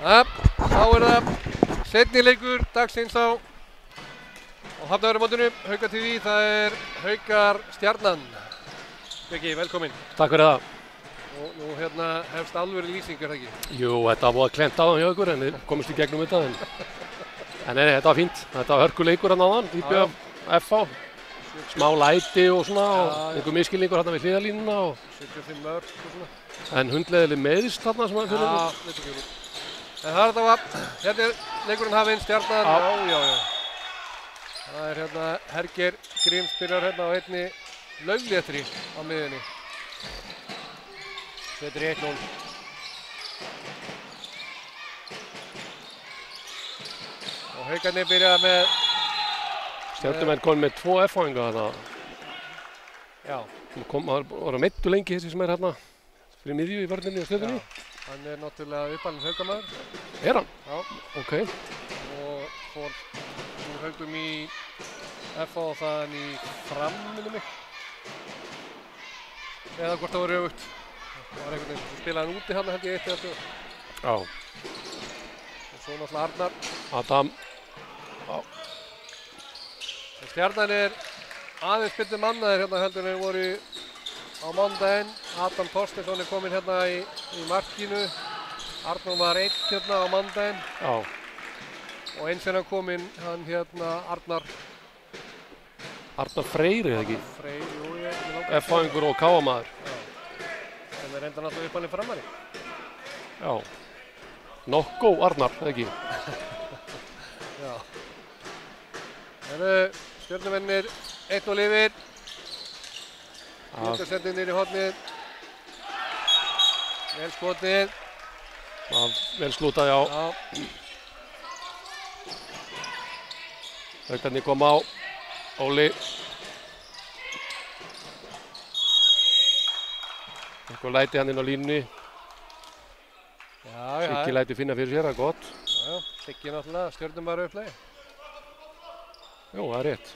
Þá það seinni leikur dagsins á Hafnarfjarðarmótinu, Hauka TV, það Haukar Stjarnan. Björki, velkomin. Takk fyrir það. Og nú hefst alvöru lýsing, það ekki? Jú, þetta var klent á hann hjá ykkur en við komumst í gegnum þetta. En nei, þetta var fínt. Þetta var hörkuleikur hann áðan, IBF, FH. Smá læti og svona, og einhver miskilningur hérna við hliðarlínuna. 75 mörg og svona. En hundleiðileg meiðist þarna sem hann fyrir. Já, veit ekki. En það þetta var, hérna leikurinn hafinn, Stjarnan, já. Það Herger Gríms byrjar á einni laufléttri á miðjunni. Þetta 1-0. Og Haukarnir byrja með... Stjörnumenn kom með 2 F-fáinga þarna. Já. Það var að meiddu lengi þessi sem hérna fyrir miðju í vörninni og Stjörnunni. Hann náttúrulega uppalinn Haukamaður. Hann? Já. Ok. Og fór úr Haukum í FH og þaðan í Fram, minnum mig. Eða hvort það var öfugt. Það var einhvern veginn sem spilaði hann úti held ég 1 eða 2. Já. Og svo náttúrulega Arnar. Adam. Já. Stjarnan aðeins betur mannaðir heldur en voru á mánudaginn. Adam Þorsteinsson kominn í markinu. Arnar var 1 á mánudaginn. Já. Og eins hann kominn Arnar Freyr, eða ekki? Freyr, jú, ég F-fáingur og K-maður. Já. Sem reynda náttúrulega uppalinn Framari. Já. Nokkó Arnar, eða ekki? Já. Stjörnumennir 1-0 yfir. Vítarsending niður í hornið. Vel skotið. Vel slútað, já. Haukarnir kom á. Óli. Eitthvað læti hann inn á línunni. Siggi læti finna fyrir sér, það gott. Já, Siggi náttúrulega, Stjörnumar upplægi. Jú, það rétt.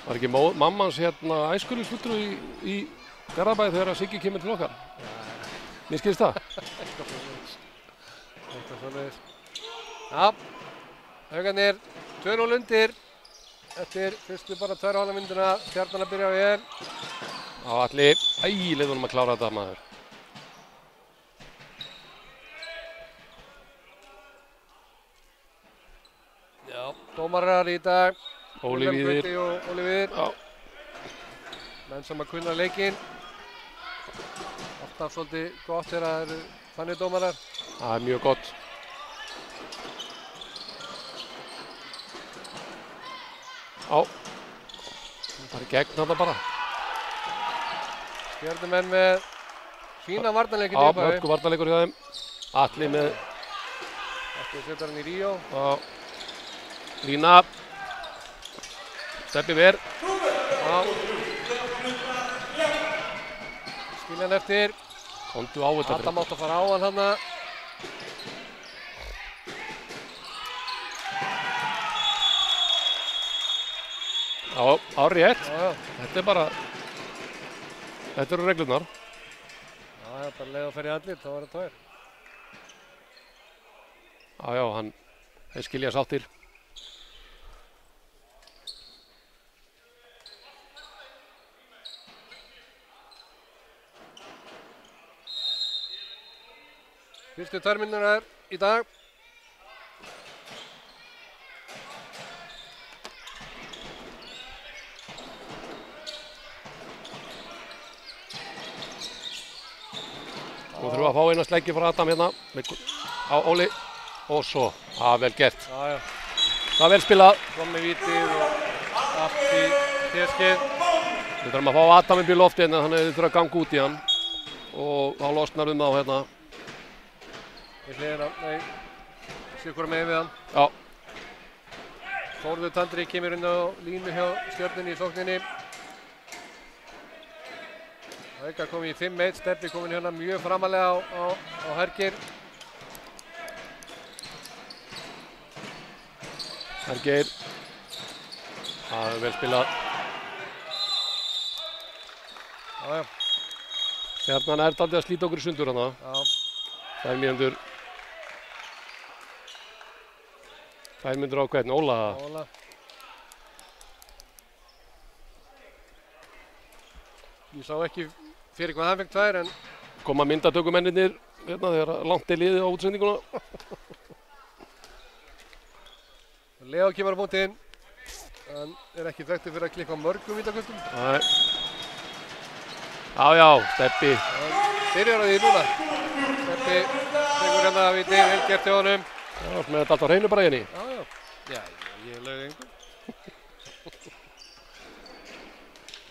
Var ekki mammans æskuliðsfulltrú í Garðabæ þegar Siggi kemur til okkar? Mér skilst það. Eitthvað svoleiðis. Já, Haukarnir 2-0 undir. Eftir fyrstu bara 2,5 mínútuna, Stjarnan að byrja vel. Já, allir, leiði honum að klára þetta maður. Já, dómarar í dag. Óli Víðir. Og Óli Víðir. Já. Menn sem að kunna leikinn. Alltaf svolítið gott þegar það eru þannig dómarar. Það mjög gott. Já. Það gegn þetta bara. Stjörnumenn með fína varnarleikinn í upphafi. Já, mörgu varnarleikur hjá þeim. Atli með... Atli setur hann í Ríó. Já. Lína. Steppi ver. Já. Skilja hann eftir. Kondu á þetta. Adam átt að fara á hann þarna. Já, rétt. Já. Þetta bara... Þetta eru reglurnar. Já, bara leið að fer í andlit, þá var það 2. Já, þeir skilja sáttir. Fyrstu 2 mínútur í dag. Nú þurfum við að fá eina sleggju frá Adam hérna á Óli og svo, vel gert. Já. Það vel spilað. Kom með vítið og allt í teskið. Við þurfum að fá Adam upp í lofti en þannig að þið þurfum að ganga út í hann og þá losnar þá hérna. Í hliðina, sé hvora megin við hann. Já. Þórður Tandri kemur inn á línu hjá Stjörnunni í sókninni. Haukar komið í 5-1, Steppi kominn hérna mjög framalega á Herger. Herger. Það vel spilað. Já. 2 Stjarnan dálítið að slíta okkur í sundur hana. Já. 2 mínútur. Þær myndir á hvern, Óla. Óla. Ég sá ekki fyrir hvað hann fekk 2 en Koma myndatökumennirnir hérna þegar langt er liðið á útsendinguna. Leo kemur á móti inn. Hann ekki þekktur fyrir að klippa mörgum vítaköstum. Nei. Já, Steppi. Hann byrjar á því núna. Steppi tekur hérna víti, vel gert hjá honum. Já, með þetta alltaf hreinu bara henni. Já, ég lögði einhver.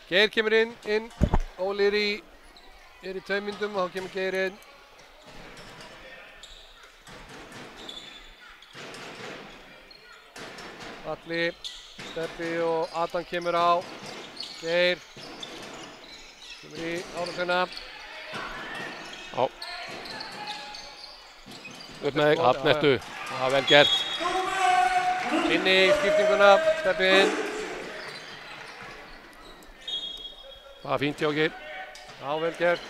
Geir kemur inn. Óli er í 2 mínútum og þá kemur Geir inn. Alli, Steppi og Adam kemur á. Geir kemur í árásina. Já. Upp með þig, Hafnertu. Það er vel gert. Inn í skiptinguna, Steppi inn. Það er fínt hjá Geir. Já, vel gert.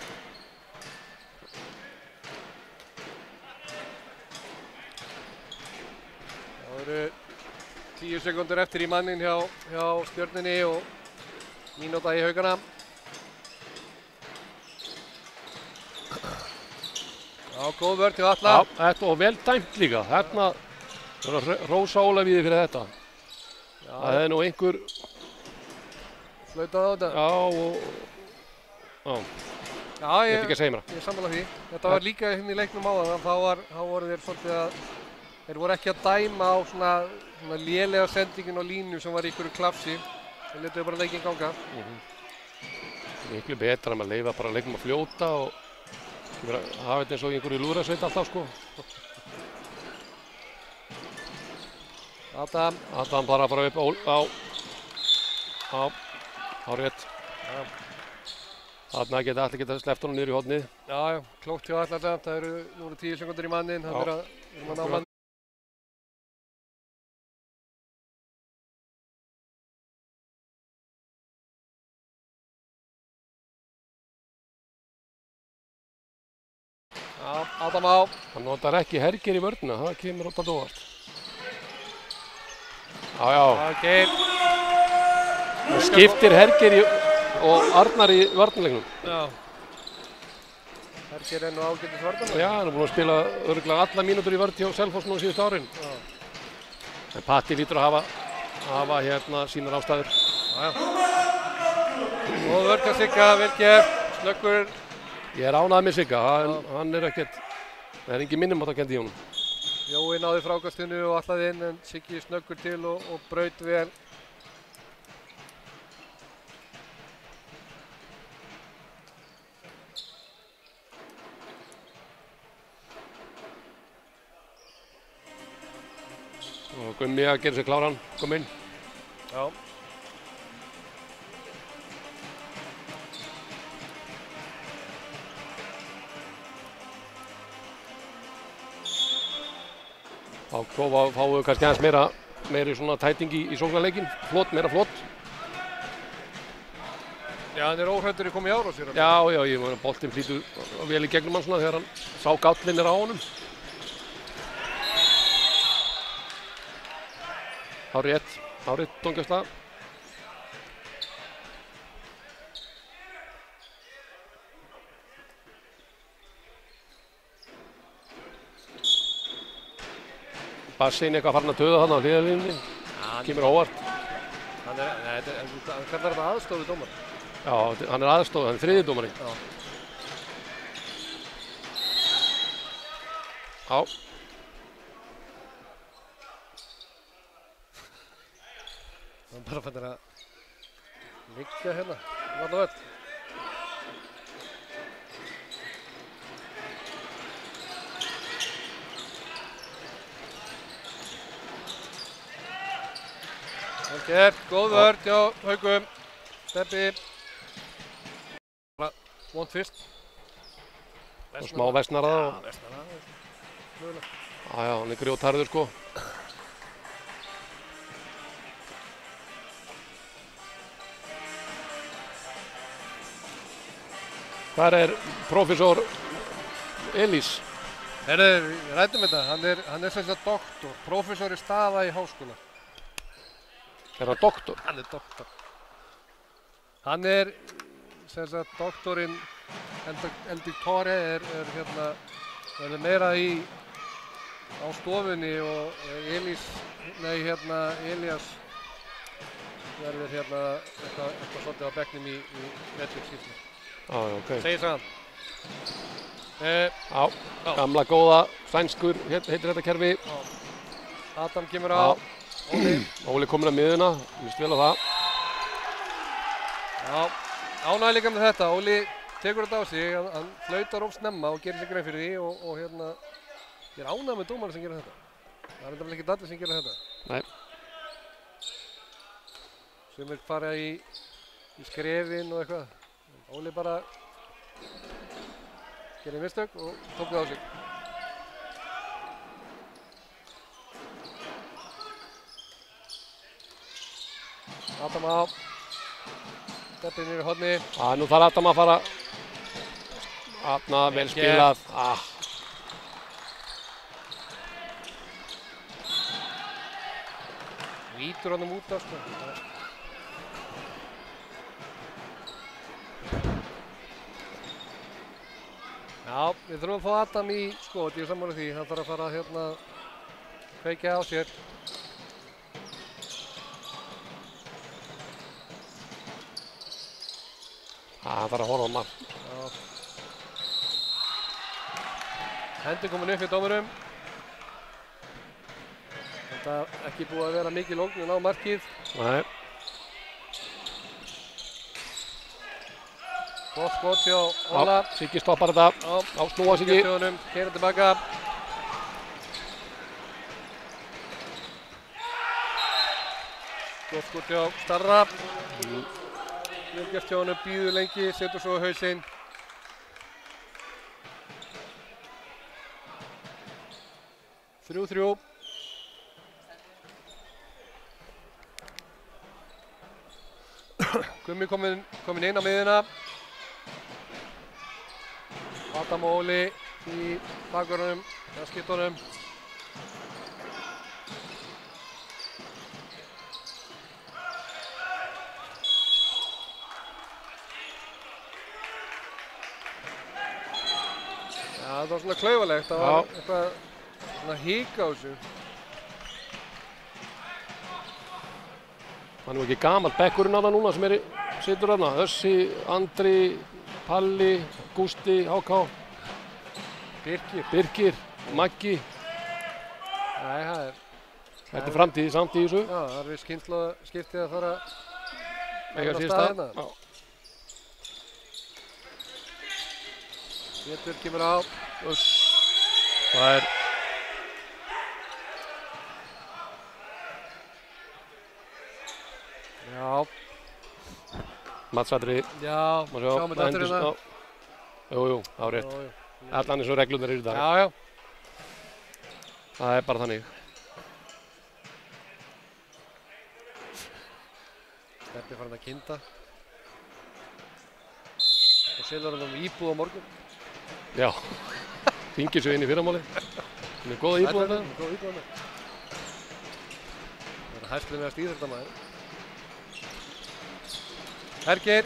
Það eru 10 sekúndur eftir í mannin hjá Stjörnunni og mínúta í Haugana. Já, góð vörn til Atla. Já, þetta og vel dæmt líka. Hérna rósa Ólavíði fyrir þetta. Já, Það er nú einhver, flautað á þetta. já, Já, ég veit ekki að segja mér það. ég er sammála því. Þetta var líka hérna í leiknum áðan, þá voru þeir svolítið að, þeir voru ekki að dæma á svona lélega sendingin á línu sem var í einhverju klapsi. Þeir letuðu bara leikinn ganga. Miklu betra að maður leyfa bara leiknum að fljóta og hafa þetta eins og í einhverju lúðrasveit alltaf sko. Adam bara að fara upp á rétt. Þarna geta allir sleppt honum niður í hornið. Já, klókt hjá Atla þetta. Það eru, nú eru 10 sekundur í mannin. Það er að ná mann. Já, Adam á. Hann notar ekki Herger í vörnina, það kemur út á dóvart. Já. Geir. Það skiptir Herger og Arnar í varnarleiknum. Já. Herger er nú ágætis varnarleik. Já, hann er búinn að spila örugglega alla mínútur í vörn hjá Selfoss nú síðustu árin. Já. En Patti lítur að hafa hérna sínar ástæður. Já. Og vörn að Sigga, vel gert, snöggur. Ég er ánægður með Sigga, hann er ekkert, það er engin minnumáttarkennd í honum. Jói náði frákastinu og allaði inn en Siggi snöggur til og braut vel. Og Gummi að gera sér kláran, kom inn. Já. Þá fáum við kannski aðeins meiri svona tæting í sóknarleikin, meira flott. Já, hann er óhræddur að koma í árásir. Já, ég var boltinn flýtur vel í gegnum hann svona þegar hann sá gállinn á honum. Hárrétt dómgæsla. Bassin eitthvað farin að töða þarna á hliðarlínunni. Kemur óvart. Hann kallar þetta aðstofu dómar. Já, hann er aðstofu, hann er þriðji dómarinn. Já. Hann bara fannir að liggja hérna, varna völl. Vel gert, góð vörn hjá Haugum. Steppi. Vont fyrst. Og smá versnar það. Já, versnar það. Já, hann er grjótharður sko. Hvar er prófessor Elís? Herðu, við ræddum þetta, hann er sem sagt doktor, prófessor í staða í háskóla. Er hann doktor? Hann er doktor. Hann er sem sagt doktorinn El Dictore er hérna, verður meira á stofunni og Elías verður hérna eitthvað svolítið á bekknum í vetrarskipti. Ok. Segir það. Já, gamla góða sænskur heitir þetta kerfi. Adam kemur á. Óli kominn að miðuna, við spila það. Já, ánægði líka með þetta. Óli tekur þetta á sig, hann flautar of snemma og gerir sig grein fyrir því og hérna, ég er ánægð með dómarinn sem gerir þetta. Það er þetta ekki allir sem gerir þetta. Nei. Sumir fara í skrefin og eitthvað. Óli bara gerir mistök og tók það á sig. Adam á. Steppið niður í horni. Nú þarf Adam að fara. Atna, vel spilað. Vítur honum út af, sko. Já, við þurfum að fá Adam í skot, ég er sammála því. Hann þarf að fara hérna kveikja á sér. Hann þarf að horfa á mark. Hendur komin upp í dómurum. Þetta er ekki búið að vera mikil ógn á markið. Nei. Gott skot hjá Óla. Siggi stoppar þetta. Á snúa Siggi. Keyrir tilbaka. Gott skot hjá Starra. Vel gert hjá honum, býður lengi, setur svo á hausinn. Þrjú. Gummi komin inn á miðuna. Adam og Óli í bakvörðunum, eða skittunum. Það var svona klaufalegt, það var eitthvað svona hík á þessu. Það er nú ekki gamall bekkurinn á það núna sem situr þarna. Össi, Andri, Palli, Gústi, Háká, Birkir, Maggi. Nei, það er... Þetta er framtíð samt í þessu. Já, það er viss kynslaskiptið að fara Eiga síðasta. hérna. Pétur kemur á. Það er... Já. Matsadri. Já, sjáum þetta aftur hérna. Jú, það var rétt. Allan eins og reglurnar eru í dag. Já. Það er bara þannig. Steppi farin að kynda. Og selur hann íbúð á morgun. Já, hringir svo inn í fyrramáli. Það er góða íbúð þetta. Góða íbúð þetta. Það er hæslulega stíðrættamæður. Hergir.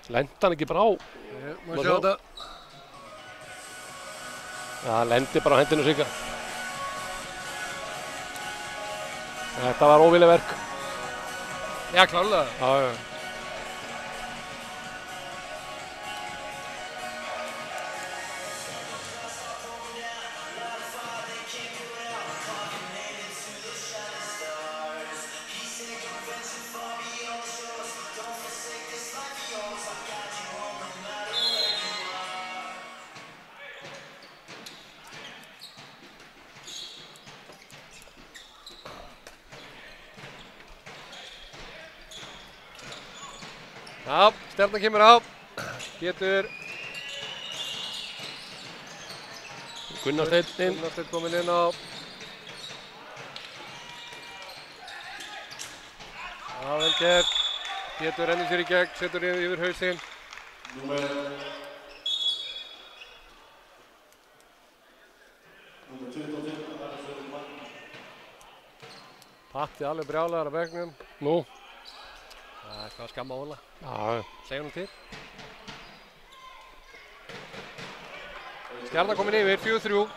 Lendi hann ekki bara á? Má sjá þetta. Já, lendi bara á hendinu Sigga. Þetta var óvilja verk. Já, klárlega. Já. Já, Stjarnan kemur á. Pétur. Gunnar Steinn. Gunnar Steinn kominn inn á. vel gert. Pétur rennir sér í gegn, setur yfir hausinn. Patti alveg brjálaður á bekknum. Nú. Það er eitthvað að skamma Óla. Já. Segja hún til. Stjarnan komin yfir, 4-3.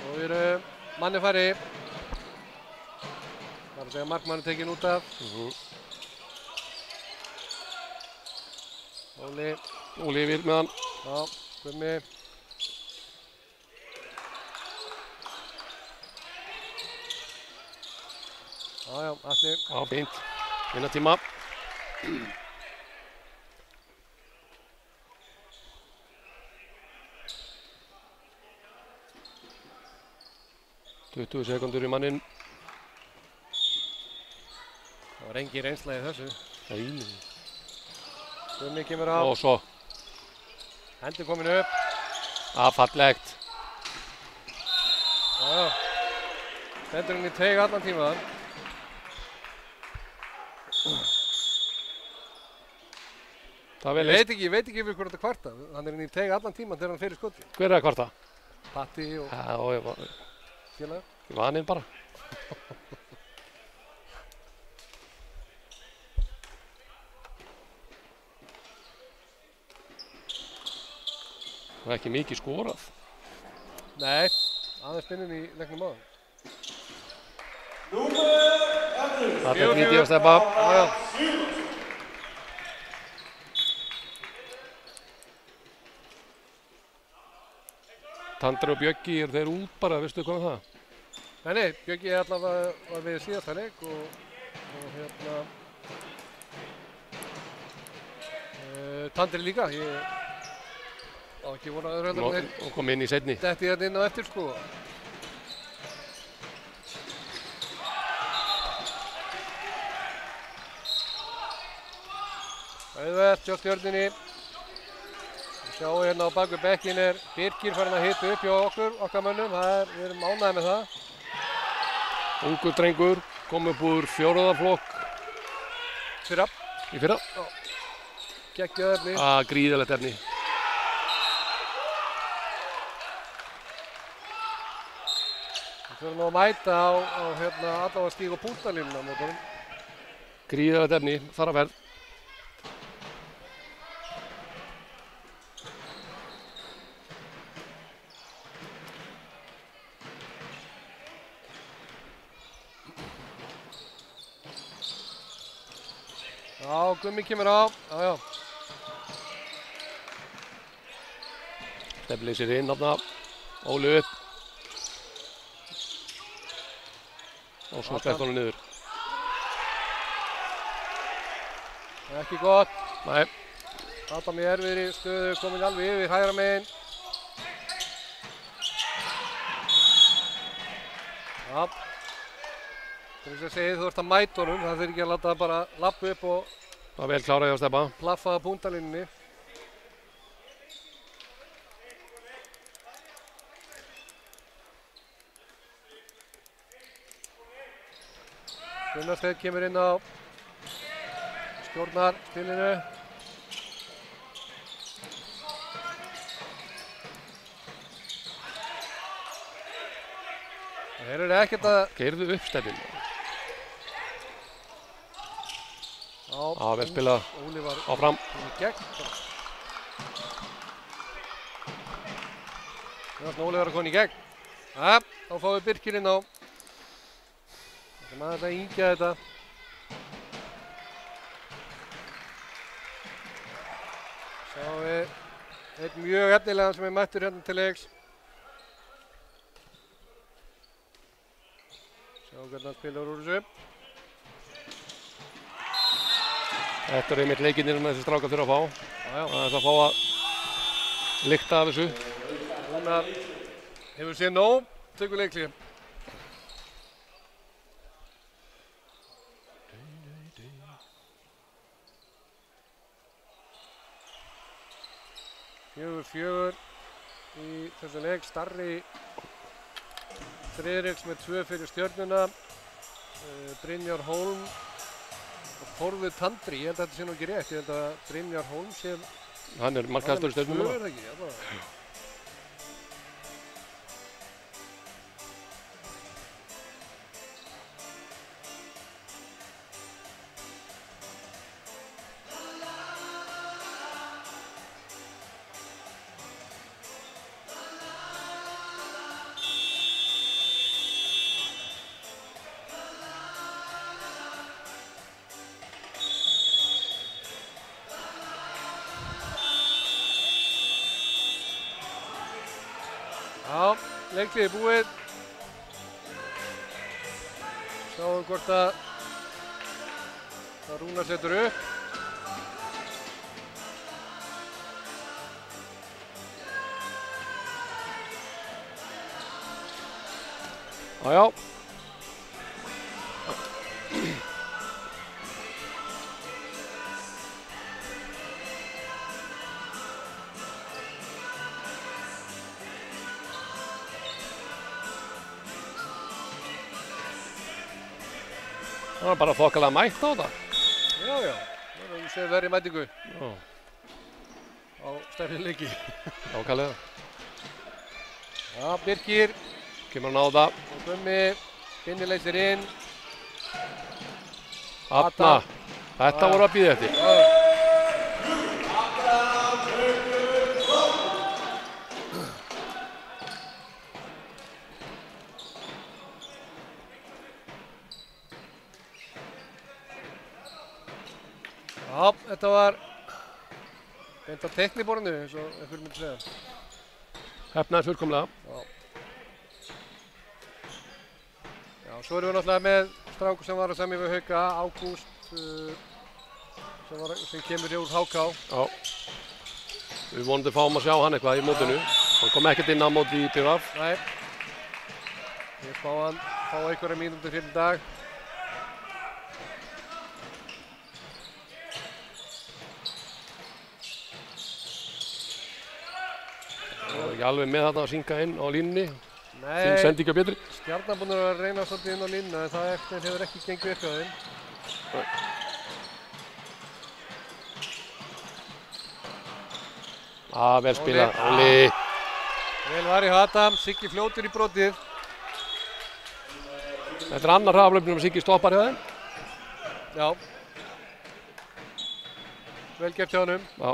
Og við erum manni færi. Það er að segja markmann er tekinn út af. Óli yfir með hann. Já, Gummi. Já, Atli. Já, fínt. Vinna tíma. 20 sekundur í manninn. Það var engin reynsla í þessu. Nei. Gummi kemur á. Og svo. Hendi komin upp. Fallegt. Já. Stendur hann í teig allan tímaðan. Ég veit ekki yfir hvernig þetta kvarta. Hann er inn í teig allan tíman þegar hann fyrir skoti. Hver er að kvarta? Patti og félagar. Ég var hann bara. Það var ekki mikið skorað. Nei, aðeins spinninn í leiknum áðan. Það er grítið að steppa. Tandri og Bjöggi, eru þeir út bara, veistu hvað það? Nei, Bjöggi allavega var við síðasta leik og Tandri líka. Ég á ekki vonað að rölda með og kom inn í seinni. Detti hérna inn á eftir sko. Auðvelt hjá Stjörnunni. Við sjáum hérna á baku bekkin er Birkir farin að hita upp hjá okkar mönnum. Við erum ánægðir með það. Ungur drengur, kom upp úr 4. flokk. Fyrra. Í fyrra? Já. Geggjað efni. Gríðalegt efni. Við förum nú að mæta á allavega stíg og púntalínuna mót honum. Gríðalegt efni, þar að verð. Já, Gummi kemur á. Já. Stefnir sér inn, þarna. Óli upp. Og svo spett honum niður. Ekki gott. Nei. Adam í erfiðri stöðu, komin alveg yfir hægra megin. Já. Til þess að segja þú ert að mæta honum, það þurfi ekki að láta það bara lappa upp og Það var vel klárað hjá Stebba. plaffa að púntalínunni. Gunnarsteinn kemur inn á stjórnar spilinu. Þeir eru ekkert að... Keyrðu upp Stebbin. Já, Vel spilað. Óli var Áfram. í gegn. Óli var að koma í gegn. Ja, þá fáum við Birkir inn á. Það er maður að íngja þetta. Sjáum við einn mjög efnilegan sem er mættur hérna til leiks. Sjáum hvernig hann spilar úr þessu. Þetta er einmitt leikirnir sem þessi strákar þurfa að fá. Það er að fá að lykta af þessu. Rúnar hefur séð nóg, tökur leikli. Fjögur í þessu leik. Starri Friðriks með 2 fyrir Stjörnuna. Brynjar Hólm og Þórður Tandri. Ég held að þetta sé nú ekki rétt. Ég held að Brynjar Hólm sé... Hann markahæstur í Stjörnunni. Hann er ekki, já bara. Já, leiklið er búið. Sjáum hvort að Rúnar setur upp. Já. Það var bara þokkalega mætt á þetta. Já. Það er séð verið mætingu Já. á stærri leiki. Ákvæðlega. Já, Birkir Kemur hann á það. og Gummi. Binni leysir inn. Þarna. Þetta voru að bíða eftir. Já, þetta var beint á teikniborðinu, eins og einhver myndi segja. Hefnaði fullkomlega. Já, svo erum við náttúrulega með strákur sem var að semja við Hauka, Ágúst, sem kemur hér úr HK. Já. Við vonandi fáum að sjá hann eitthvað í mótinu. Hann kom ekkert inn á móti í BVF. Nei. Við fá einhverja mínútur fyrir dag. Það var ekki alveg með þarna að synga inn á línunni. Nei, Þín sendinga betri. Stjarnan búin að reyna svolítið inn á línuna en það hefur ekki gengið upp hjá þeim. Vel spilað, Óli. Vel var í Adam, Siggi fljótur í brotið. Þetta er annar hraðaflaupnum að Siggi stoppar hjá þeim. Já. Vel gert hjá honum. Já.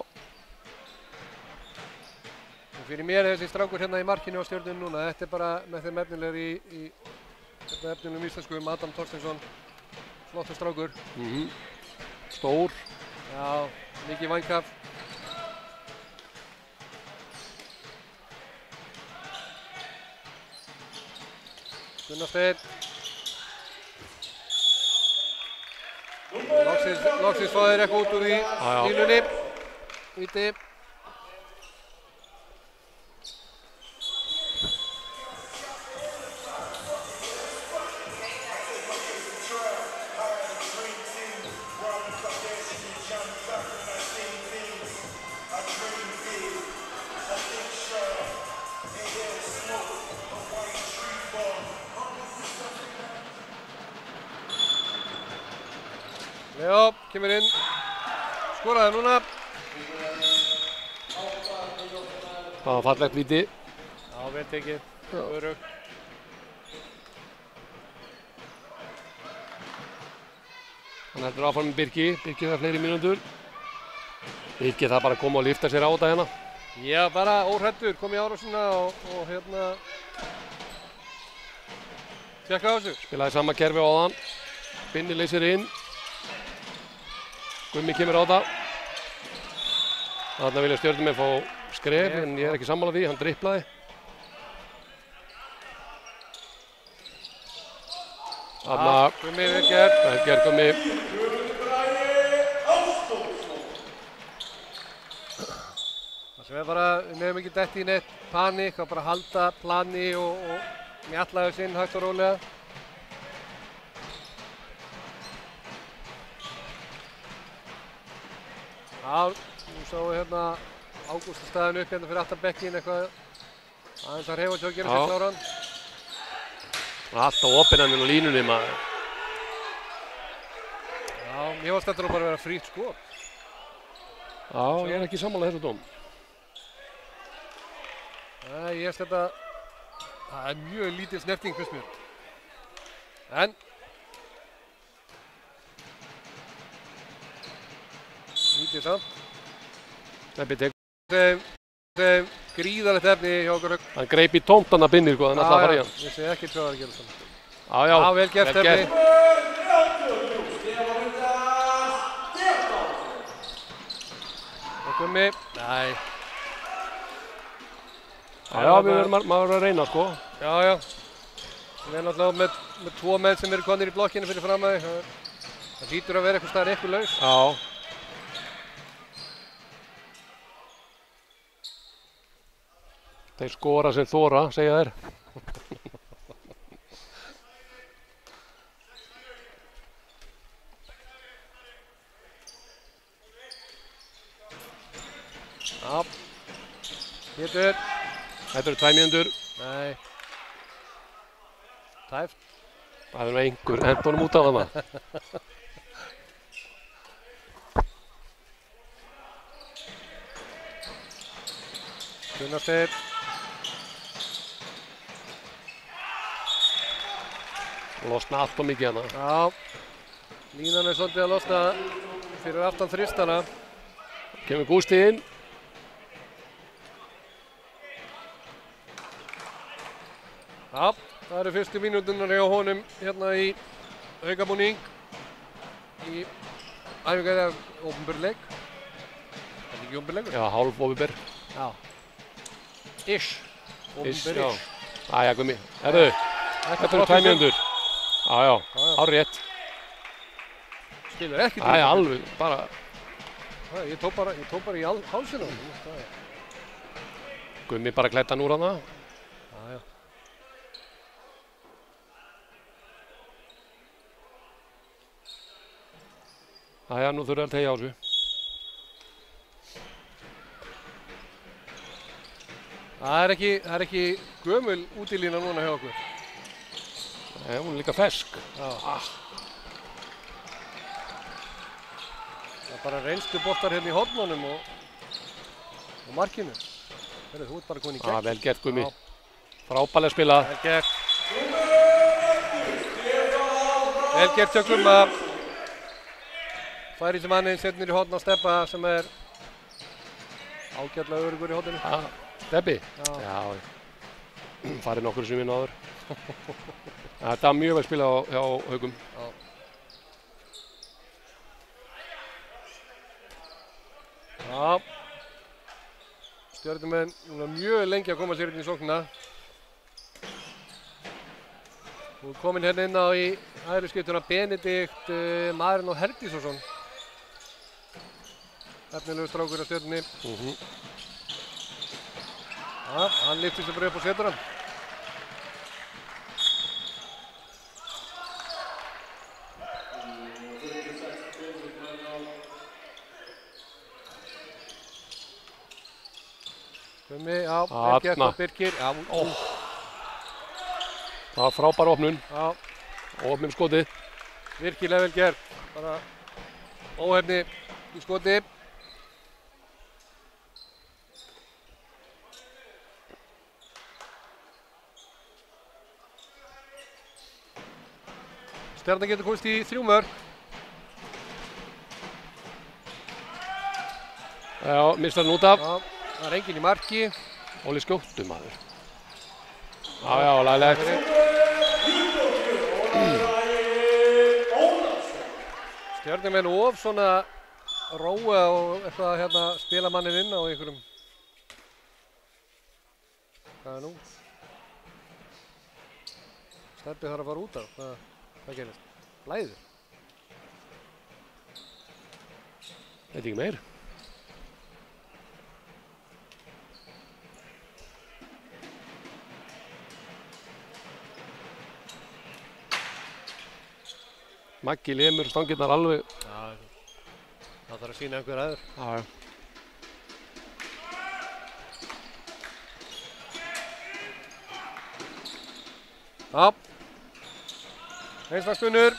Og fyrir mér er þessi strákur hérna í markinu á Stjörnunni núna. Þetta er bara með þeim efnilegur í efnilegum íslenskum, Adam Þorsteinsson. Flottur strákur. Stór. Já, mikið vængkaf. Gunnar Steinn. Loksins fá þeir eitthvað út úr því línunni. Víti. Leo kemur inn, skoraði núna. Það var fallegt víti. Já, vel tekið, örugt. Hann heldur áfram með Birki. Birki það fleiri mínútur. Birki það bara að koma og lyfta sér á þetta hérna. Já, bara óhræddur, kom í árásina og hérna tjekka á þessu. Spilaði sama kerfi á þann. Binni leysir inn. Gummi kemur á það. Þarna vilja Stjörnumenn fá skref, en ég er ekki sammála því, hann driblaði. Þarna, Gummi, vel gert. vel gert Gummi. Það sem er bara, við meðum ekki dett í neitt panik, að bara halda plani og mjalla þess inn hægt og rólega. Já, nú sáum við hérna Ágúst að staðinu upp hérna fyrir aftan bekkinn eitthvað aðeins að hreyfa tjókina fyrir kláran. Alltaf opinn hann inn á línunni maður. mér varst þetta nú bara að vera frítt skot. Já, ég er ekki sammála þessu dóm. Nei, ég veist þetta, það er mjög lítil snerting fyrst mér. En lítið samt. Stebbi tek. Þeim gríðarlegt efni hjá okkur. Hann greip í tómtana binni, sko, þannig að það fara í hann. Ég segi ekki hvað það er að gera svona. Já, vel gert efni. Og Gummi, nei. Já, maður verður að reyna, sko. Já. Við erum náttúrulega með 2 menn sem eru konir í blokkinu fyrir fram að því. Það hlýtur að vera eitthvað staðar eitthvað laus. Já. Þeir skora sem þora, segja þeir. Já. Pétur. Þetta eru 2 mínútur. Nei. Tæft. Það er einhver hendunum út af hana. Gunnarsteinn. Losna allt og mikið hana. Já. Línan er svolítið að losna fyrir aftan þristana. Kemur Gústi inn. Já, það eru fyrstu mínúturnar hjá honum hérna í aukabúning í æfingar opinberleik. Er það ekki opinberleikur? Já, hálf opinber. Já. Ish. Opinber Já. ish. Æja, Gummi. Herðu, þetta eru 2 mínútur. Já, hárrétt. Skilur ekki. Æja, alveg, bara. Ég tók bara í hálsina. Gummi bara klæddi hann úr hana. Já. Æja, nú þurfum við að tegja á þessu. Það er ekki gömul útilína núna hjá okkur. Nei, hún er líka fersk. Já. Það er bara reynslu boltar hérna í hornunum og markinu. Heyrðu, þú ert bara komin í gegn. Vel gert, Gummi. Frábærlega spilað. Vel gert. Vel gert hjá Gumma. Færi sem hann setnir í horn á Stebba sem er ágætlega öruggur í horninu. Stebbi? Já. Farið nokkur sem við náður. Þetta var mjög vel spilað hjá Haugum. Já. Stjörnumenn mjög lengi að koma sér inn í sóknina. Hún er komin hérna inn á í hægri skiptuna Benedikt Marino Herdísson. Efnilegur strákur á Stjörnunni. Já, hann lyftir sig bara upp og setur hann. Gummi, já, vel gert á Birkir. Já, það var frábær opnun. Já. Opnum skotið. Virkilega vel gert. Bara óhefni í skoti. Stjarnan getur komist í 3 mörk. Já, mistar hann út af. Já, það er enginn í marki. Óli skjóttu maður. Já, laglegt. Stjarnarmenn of svona róa og eitthvað hérna spila mannin inn á einhverjum. Hvað er nú? Stebbi þarf að fara út af. Hvað gerist? Blæður? Þetta ekki meir. Maggi lemur stangirnar alveg. Já, það þarf að sýna einhver aður. Já. Já. Einstakspunur.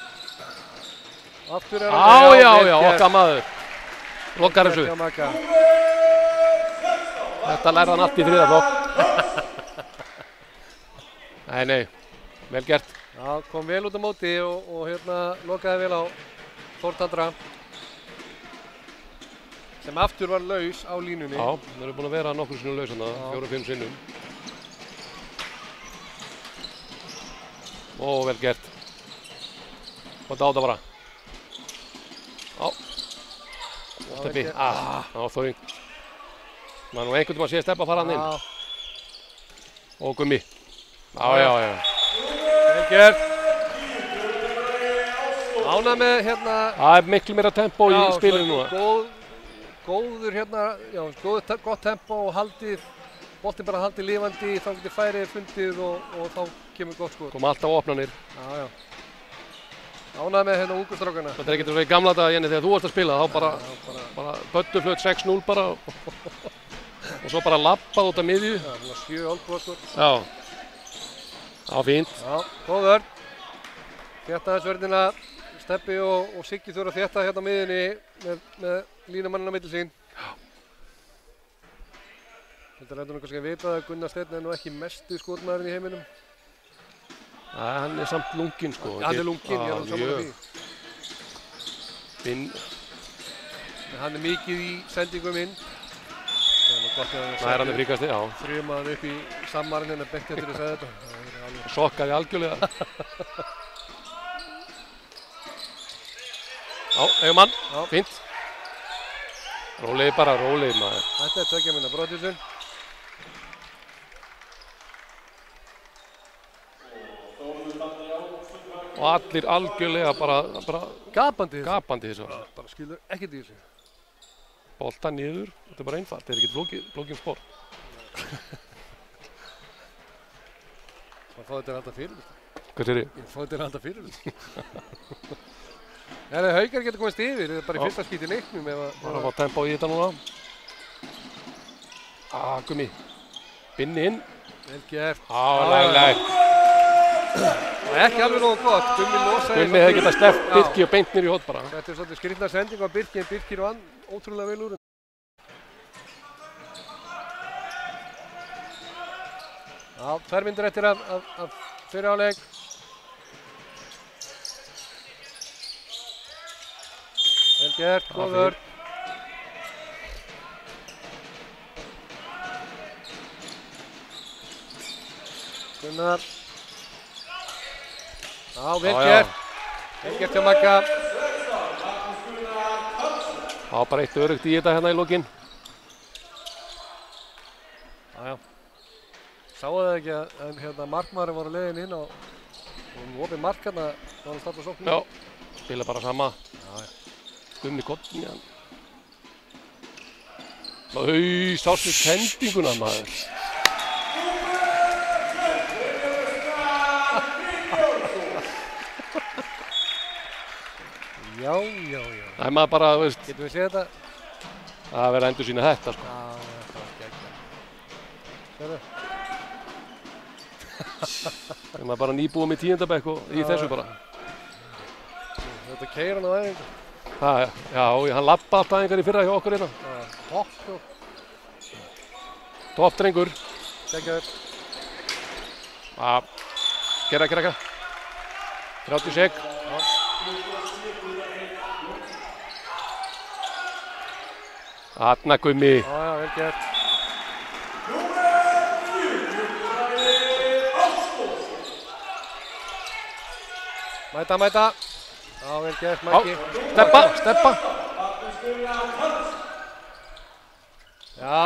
Aftur er Já, okkar maður. Lokar þessu. Þetta lærði hann allt í þriðja flokk. Nei, vel gert. Já, kom vel út á móti og hérna lokaði vel á Þórtandra. Sem aftur var laus á línunni. Já, þeir eru búin að vera nokkur sinnum laus hana, 4-5 sinnum. Ó, vel gert. Hvað dáta bara? Já. Steppi, Þóring. Það er nú einhvern veginn að sé Steppa fara hann inn. Og Gummi. Já. Vel gert. Ánægð með hérna... Það er miklu meira tempo í spilinu núna. Góður hérna, gott tempo og haldið, boltinn bara haldið lifandi, þá getur færið fundið og þá kemur gott skot. Kom alltaf opnanir. Já. Ánægð með hérna ungu strákana. Þetta er ekkert að vera í gamla daga, Jenny, þegar þú varst að spila, þá bara bödduflöt 6-0 bara og svo bara lappað út af miðju. Já, svona 7 olbúðaskot. Já, fínt. Já, góð vörn. Þétta þess vörnina, Steppi og Siggi þurfa að þétta hérna á miðjunni með línumanninn á milli sín. Þetta lætur nú kannski að vita að Gunnar Steinn er nú ekki mesti skotmaðurinn í heiminum. Hann er samt lunginn sko. Hann er lunginn, ég er alveg saman með því. Hann er mikið í sendingum inn. Það er hann er fríkasti, já. Þrjumaðan upp í sammarinn en beint eftir að segja þetta. Sokkaði algjörlega. Já, mann, fínt. Rólegið bara, rólegið maður. Þetta er 2 minna brottvísun. Og allir algjörlega bara gapandi þessu. Bara skilur ekkert í þessu. Bolta niður, þetta er bara einfalt, þetta er ekki flókið sport. Það fá þetta alltaf fyrir. Hvað segir þið? Ég fá þetta alltaf fyrir. Haukar getur komist yfir, þetta er bara í fyrsta skíti í leiknum. Bara að fá tempo í þetta núna. Gummi. Binni inn. Vel gert. Læg. Ekki alveg nógu gott. Gummi hefði getað sleppt Birki og beint niður í hótt bara. Þetta er svolítið skrýtna sending á Birki, en Birkir vann ótrúlega vel úr. Já, 2 mínútur eftir að fyrri hálfleik. Vel gert, góð vörn. Gunnar. Já, vel gert. Vel gert hjá Magga. Já, bara eitt öruggt í þetta hérna í lokin. Já. Sáu það ekki að hérna markmaðurinn var á leiðin inn og opið mark hérna var hann starta sóknum. Já, spila bara sama. Gummi kollin í hann. Sástu sendinguna maður. Já. Það er maður bara, þú veist. Getum við séð þetta? Það verður að endur sína þetta sko. Já, þetta var geggjað. Sérðu? Það er maður bara nýbúið með 10. bekk og í þessu bara. Þetta keyrir hann á æfingu. Já, hann lappa alltaf æfingar í fyrra hjá okkur hérna. Hopp. Topp drengur. Geggjaður. Gerra. 30 sek. Þarna Gummi. Já, vel gert. Mæta. Já, vel gert, Maggi. Steppa. Já.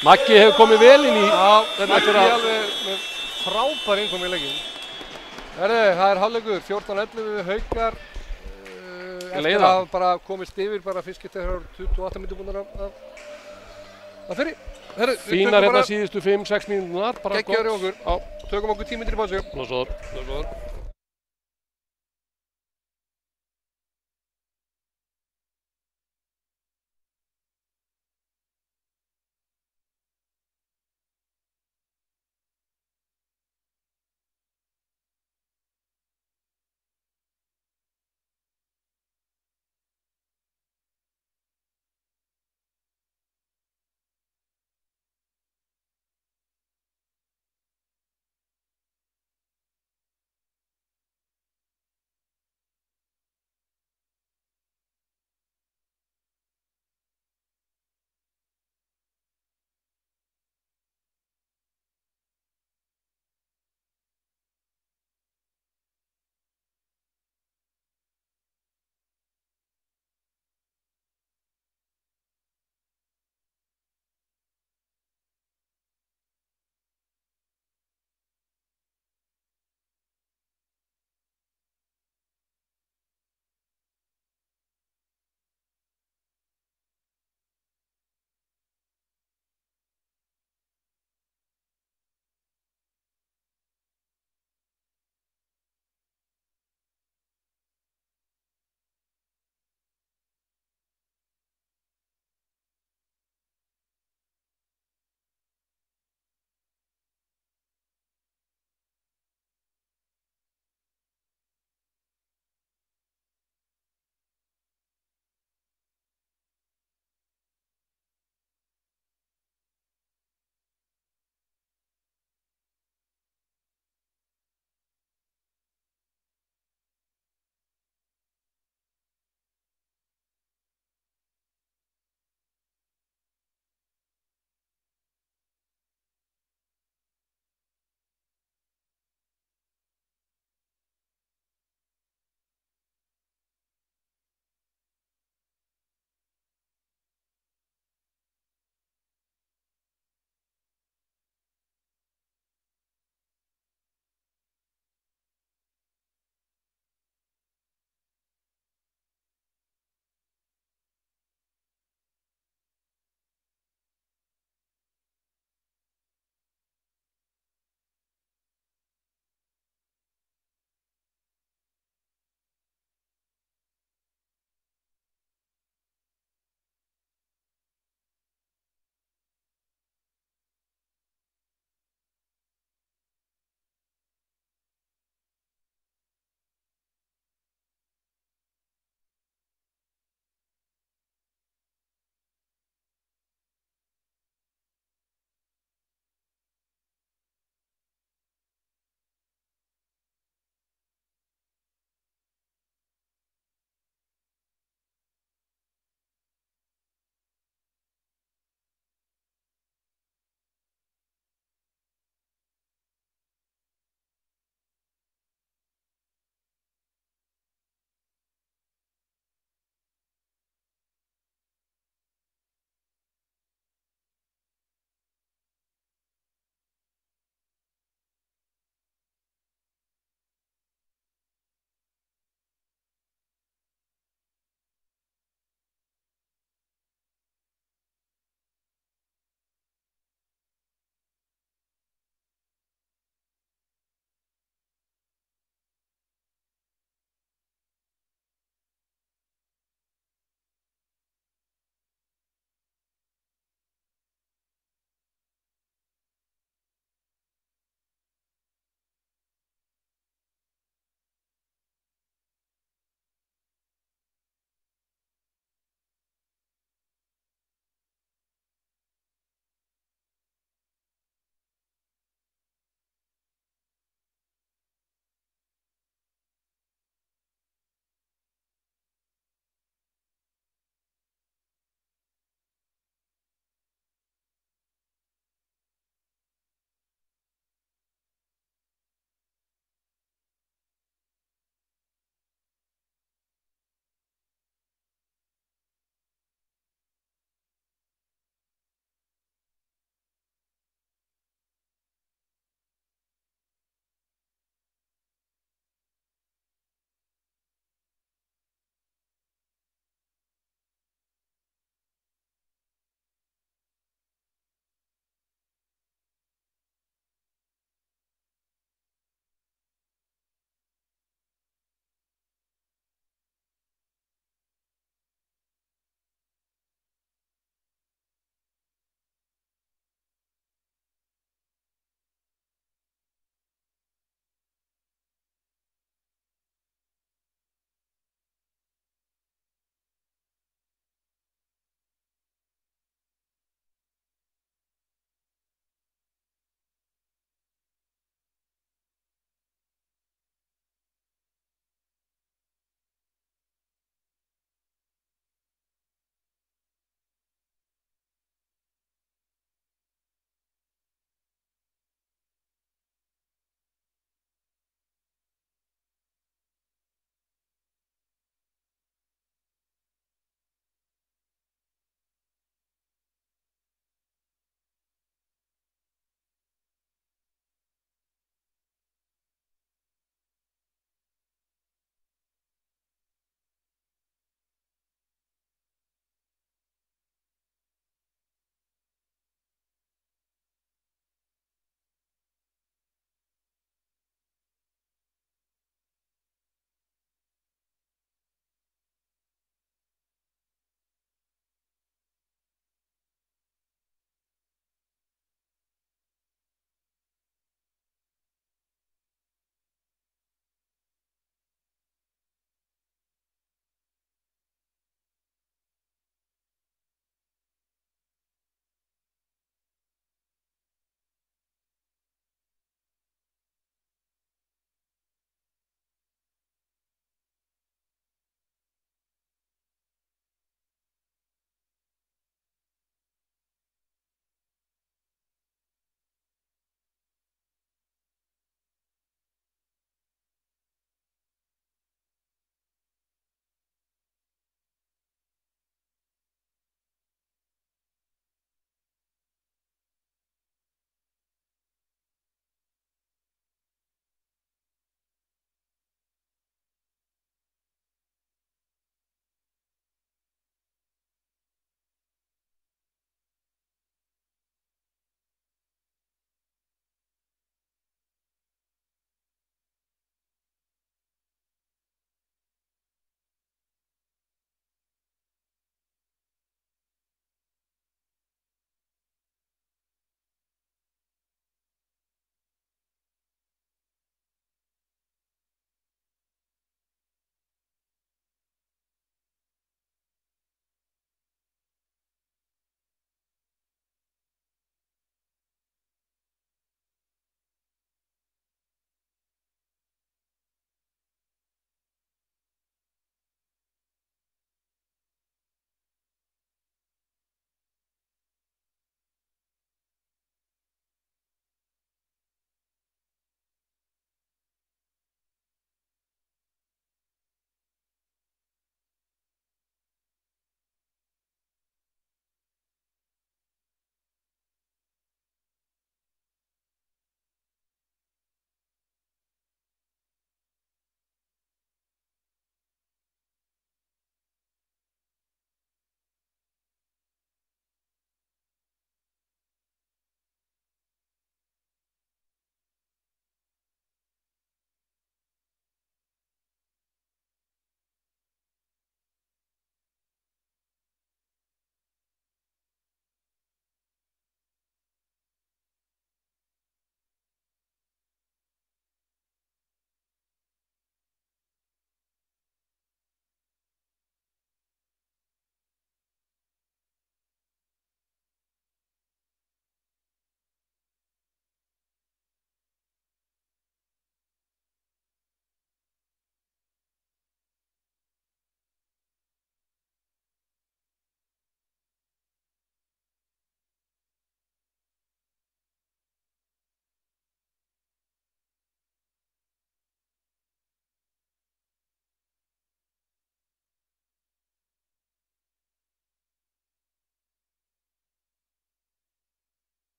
Maggi hefur komið vel inn í. Já, Maggi alveg með frábær innkomi í leikinn. Það er hálfleikur, 14-11 við Haukar. Eftir að bara komist yfir bara fyrst getur þegar 28 mínútur búin að fyrir. Fínar hérna síðustu 5-6 mínúturnar. Geggjaður í okkur. Tökum okkur 10 mínútur í pásu. Blóðsóður.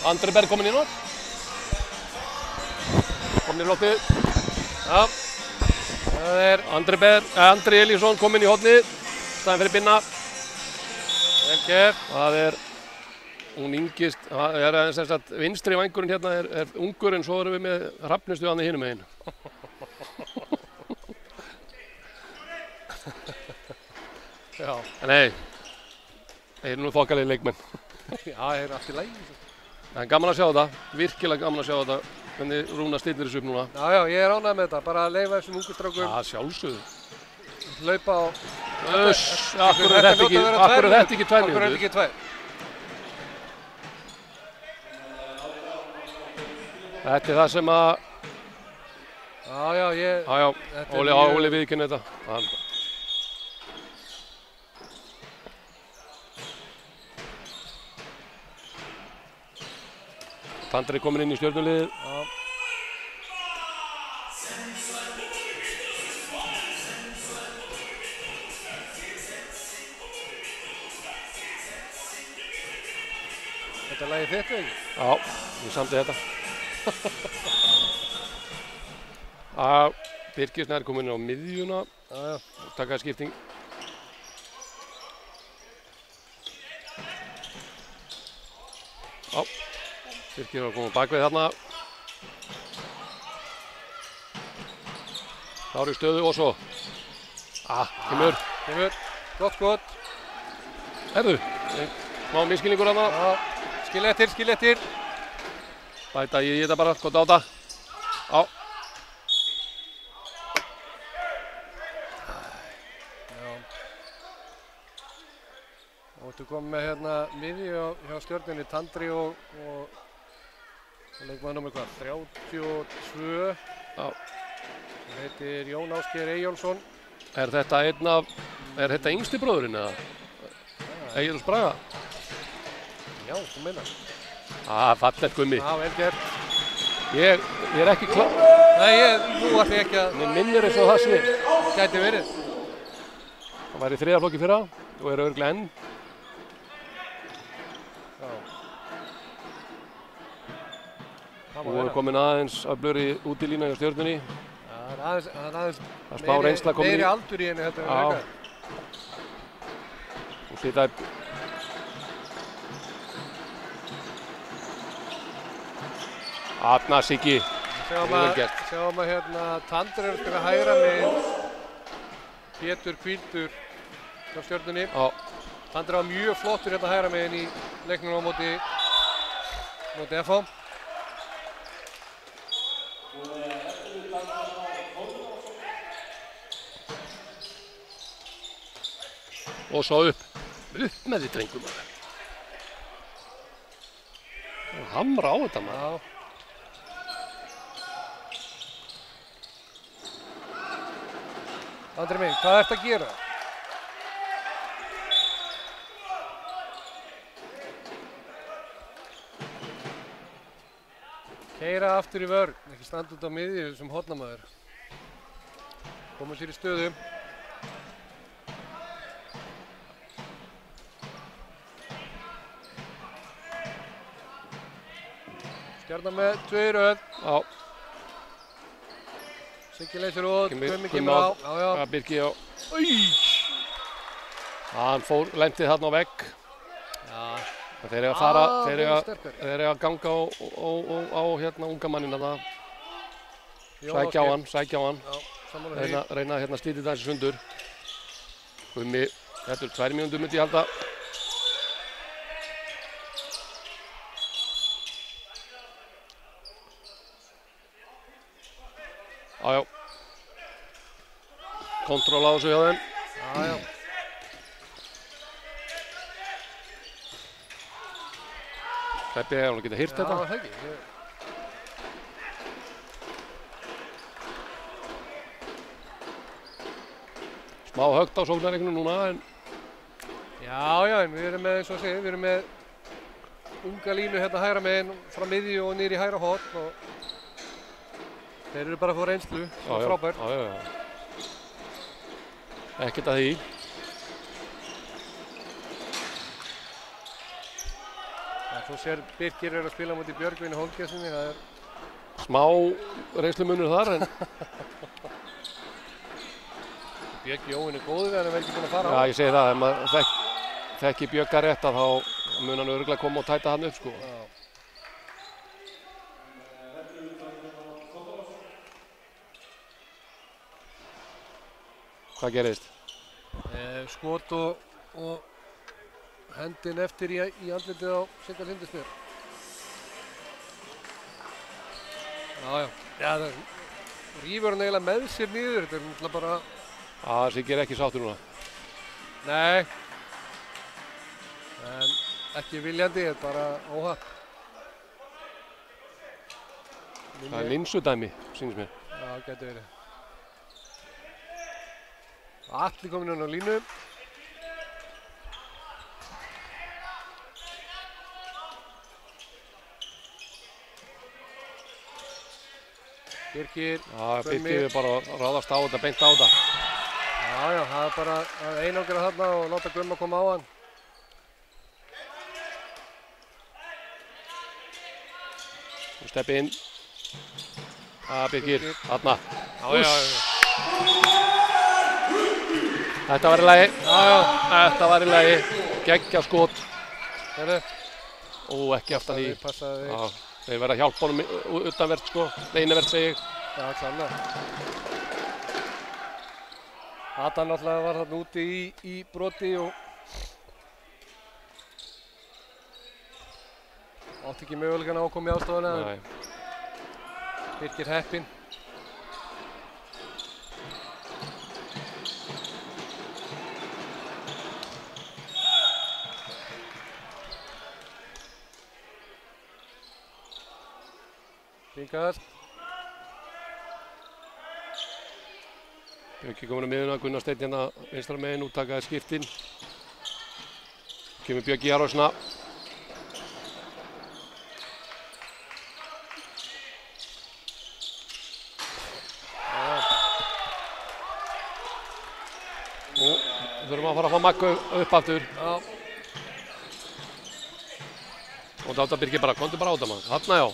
Andri Berg kominn inn á. Kominn í loftið. Já. Það er Andri Elísson kominn í hornið. Staðinn fyrir Binna. vel gert. Það er, hún yngist, það er sem sagt vinstri vængurinn hérna er ungur en svo erum við með Hrafnistu hann í hinum megin. Já. Nei, þeir eru nú þokkalegir leikmenn. Já, það er allt í lagi. Það er gaman að sjá þetta, virkilega gaman að sjá þetta, hvernig Rúnar stillir þessu upp núna. Já, já, ég er ánægð með þetta, bara að leyfa þessum ungu strákum Já, sjálfsögðu. hlaupa á... Akkur er þetta ekki 2 mínútur? Akkur er þetta ekki 2? Þetta er það sem að, Já, já, Þetta er Óli viðurkenni þetta. Tandri er kominn inn í Stjörnuliðið. Já. Þetta er lagið þitt, ekki? Já, ég samdi þetta. Birkir Snær kominn inn á miðjuna. Takaði skipting. Já. Birkir var að koma bakveð þarna. Það eru í stöðu og svo. Kemur. Gott skot. Herðu, smá miskilningur þarna. Já, skil eftir. Bæta í þetta bara, gott á þetta. Já. Og þú kom með hérna miðju hjá Stjörnunni, Tandri og leikmaður númer hvað, 32. Já. Hann heitir Jón Ásgeir Eyjólfsson. Er þetta yngsti bróðurinn eða? Egils Braga? Já, þú meinar. Fallegt gummi. Já, vel gert. Ég er ekki klár. Nei, þú ætti ekki að... Mér minnir eins og það sé. Gæti verið. Hann var í 3. flokki fyrra og er örugglega enn. Já. Nú er komin aðeins öflugri út í lína hjá Stjörnunni. Já, það er aðeins smá reynsla komin meiri aldur í henni þetta en Haukar. Og sita Arnar Siggi. Sjáum að hérna Tandri er að spila hægra megin. Pétur hvíldur hjá Stjörnunni. Já. Tandri var mjög flottur hérna hægra megin í leiknum á móti FH. Og svo upp með því drengum. Hamra á þetta maður. Já. Andri minn, hvað ertu að gera? Keyra aftur í vörn, ekki standa út á miðju sem hornamaður. Koma sér í stöðu. Stjarnan með 2 í röð. Já. Siggi leysir út, Gummi kemur á. Já. Birki á. Hann lenti þarna á vegg. Já. Þeir eru að fara, þeir eru að ganga á hérna unga mannina það. Sækja á hann. Já, Reyna hérna slítið þessi sundur. Gummi, þetta 2 mínútur myndi ég halda. Já. Kontról á þessu hjá þeim. Já. Peppi hefur alveg getað hýrt þetta. Já, það ekki. Smá högt á sóknarleiknum núna en... Já, en við erum með, eins og að segja, við erum með unga línu hérna hægra megin frá miðju og niður í hægra horn og þeir eru bara að fá reynslu, svo frábær. Já. Ekkert að því. Svo sér Birkir að spila mútið Björgvin í Hólmgesinni, það Smá reynslumunur þar, en Björk Jóin góður en hann verður ekki búinn að fara á. Já, ég segi það, ef maður þekki Björka rétt að þá mun hann örugglega koma og tæta hann upp, sko. Já. Hvað gerist? Skot og hendin eftir í andlitið á Sigga Lindismjör. Já, það rífur hann eiginlega með sér niður, þetta náttúrulega bara... Siggi ekki sáttur núna. Nei, en ekki viljandi, þetta bara óhapp. Það linsudæmi, sýnist mér. Já, það getur verið. Atli kominn inn á línu. Birkir. Birkir er bara að ráðast á þetta, beint á þetta. Já, það er bara að einangra þarna og láta Gumma koma á hann. Steppi inn. Birkir, þarna. Þetta var í lagi. Þetta var í lagi. Geggjað skot. Ekki aftan í. Þeir verða að hjálpa honum utanvert, sko. Innanvert, segi ég. Já, klálega. Adam náttúrulega var þarna úti í broti og átti ekki möguleikann á að koma í ástofuna. Birkir heppinn. Fínkast. Björki komin á miðuna, Gunnar Steinn hérna vinstra megin, úttakaði skiptin. Kemur Björki í árásina. Þurfum að fara að fá Maggu upp aftur. Og dáta Birkir bara, komdu bara á þetta maður. Þarna já.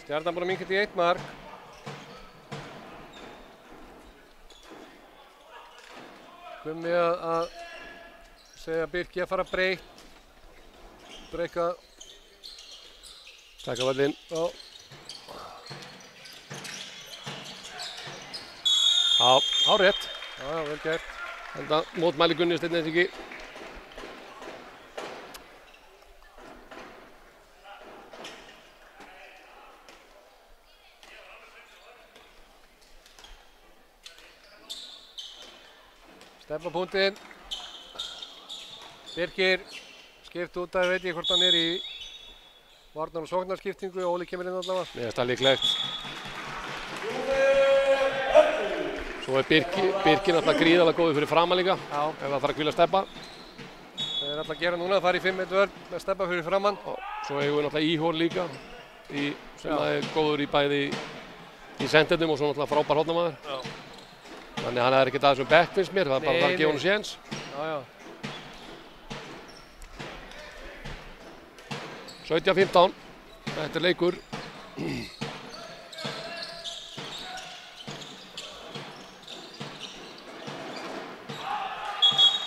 Stjarnan búin að minnkað í 1 mark. Gummi að segja Birki að fara breytt. Breyka. Taka völlinn. Hárrétt. Já, vel gert. Þetta mótmæli Gunni Steinn eins ekki. Stefna punktinn. Birkir skipt út af, veit ég hvort hann er í varnar- og sóknarskiptingu. Óli kemur inn allavega. Mér finnst það líklegt. Svo er Birkir náttúrulega gríðarlega góður fyrir framan líka. Já. Ef það þarf að hvíla Stebba. Það er alltaf að gera núna að fara í 5-1 vörn með Stebba fyrir framann. Svo eigum við náttúrulega Íhól líka. Sem er góður í bæði í sendendum og svo náttúrulega frábær hornamaður. Þannig að hann er ekkert aðeins um bekk finnst mér, það er bara að gefa honum séns. Já. 17-15, þetta er leikur.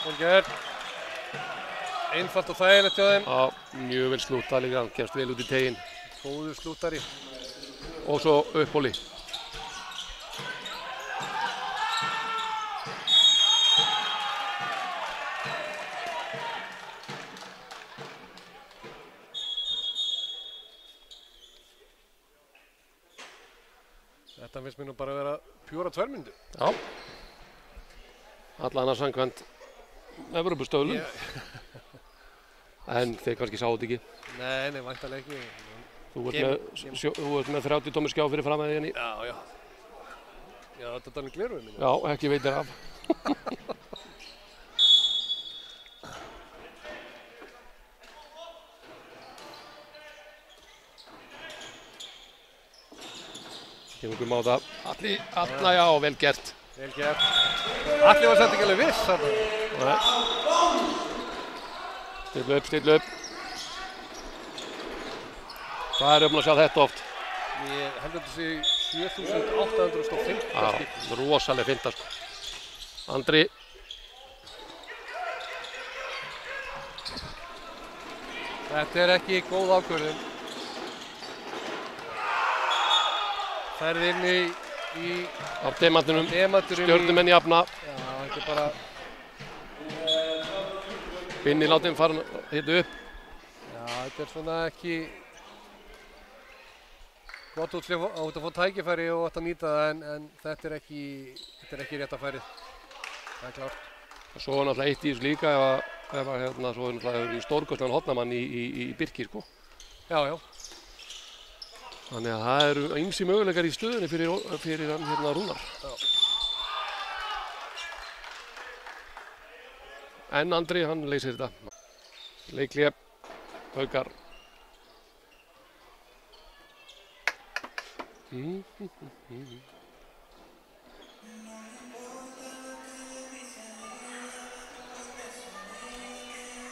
Vel gert. Einfalt og þægilegt hjá þeim. Já, mjög vel slútað líka, hann kemst vel út í teginn. Góður slútari. Og svo Uppbóli. Þetta finnst mér nú bara að vera pjúra 2 mínútur. Já. Allan að samkvæmt Evrópustöðlum. En þeir kannski sáu þetta ekki. Nei, væntanlega ekki. Þú ert með 30 tómur skjá fyrir fram að þig henni. Já. Já, þetta er gleraugun mínu. Já, ekki veitir af. Kemur Gumma á það. Alla, já, vel gert. Vel gert. Allir var samt ekki alveg viss þarna. Nei. Still upp. Hvað er að sjá þetta oft? Ég held að þetta sé 7850 Já, rosalega finta sko. Andri. Þetta er ekki góð ákvörðun. Færði inn í Á demantinum. demanturum Stjörnumenn jafna. Já, þetta er bara... Binni látið farin hitta upp. Já, þetta er svona ekki... Gott út að fá tækifæri og átt að nýta það en þetta er ekki rétta færið. Það er klárt. Og svo er náttúrulega eitt í þessu líka ef svo er náttúrulega stórkostlegan hotnamann í Birki sko. Já. Þannig að það eru ýmsir möguleikar í stöðunni fyrir hann Rúnar. Já. En Andri, hann leysir þetta. Leikhlé, Haukar.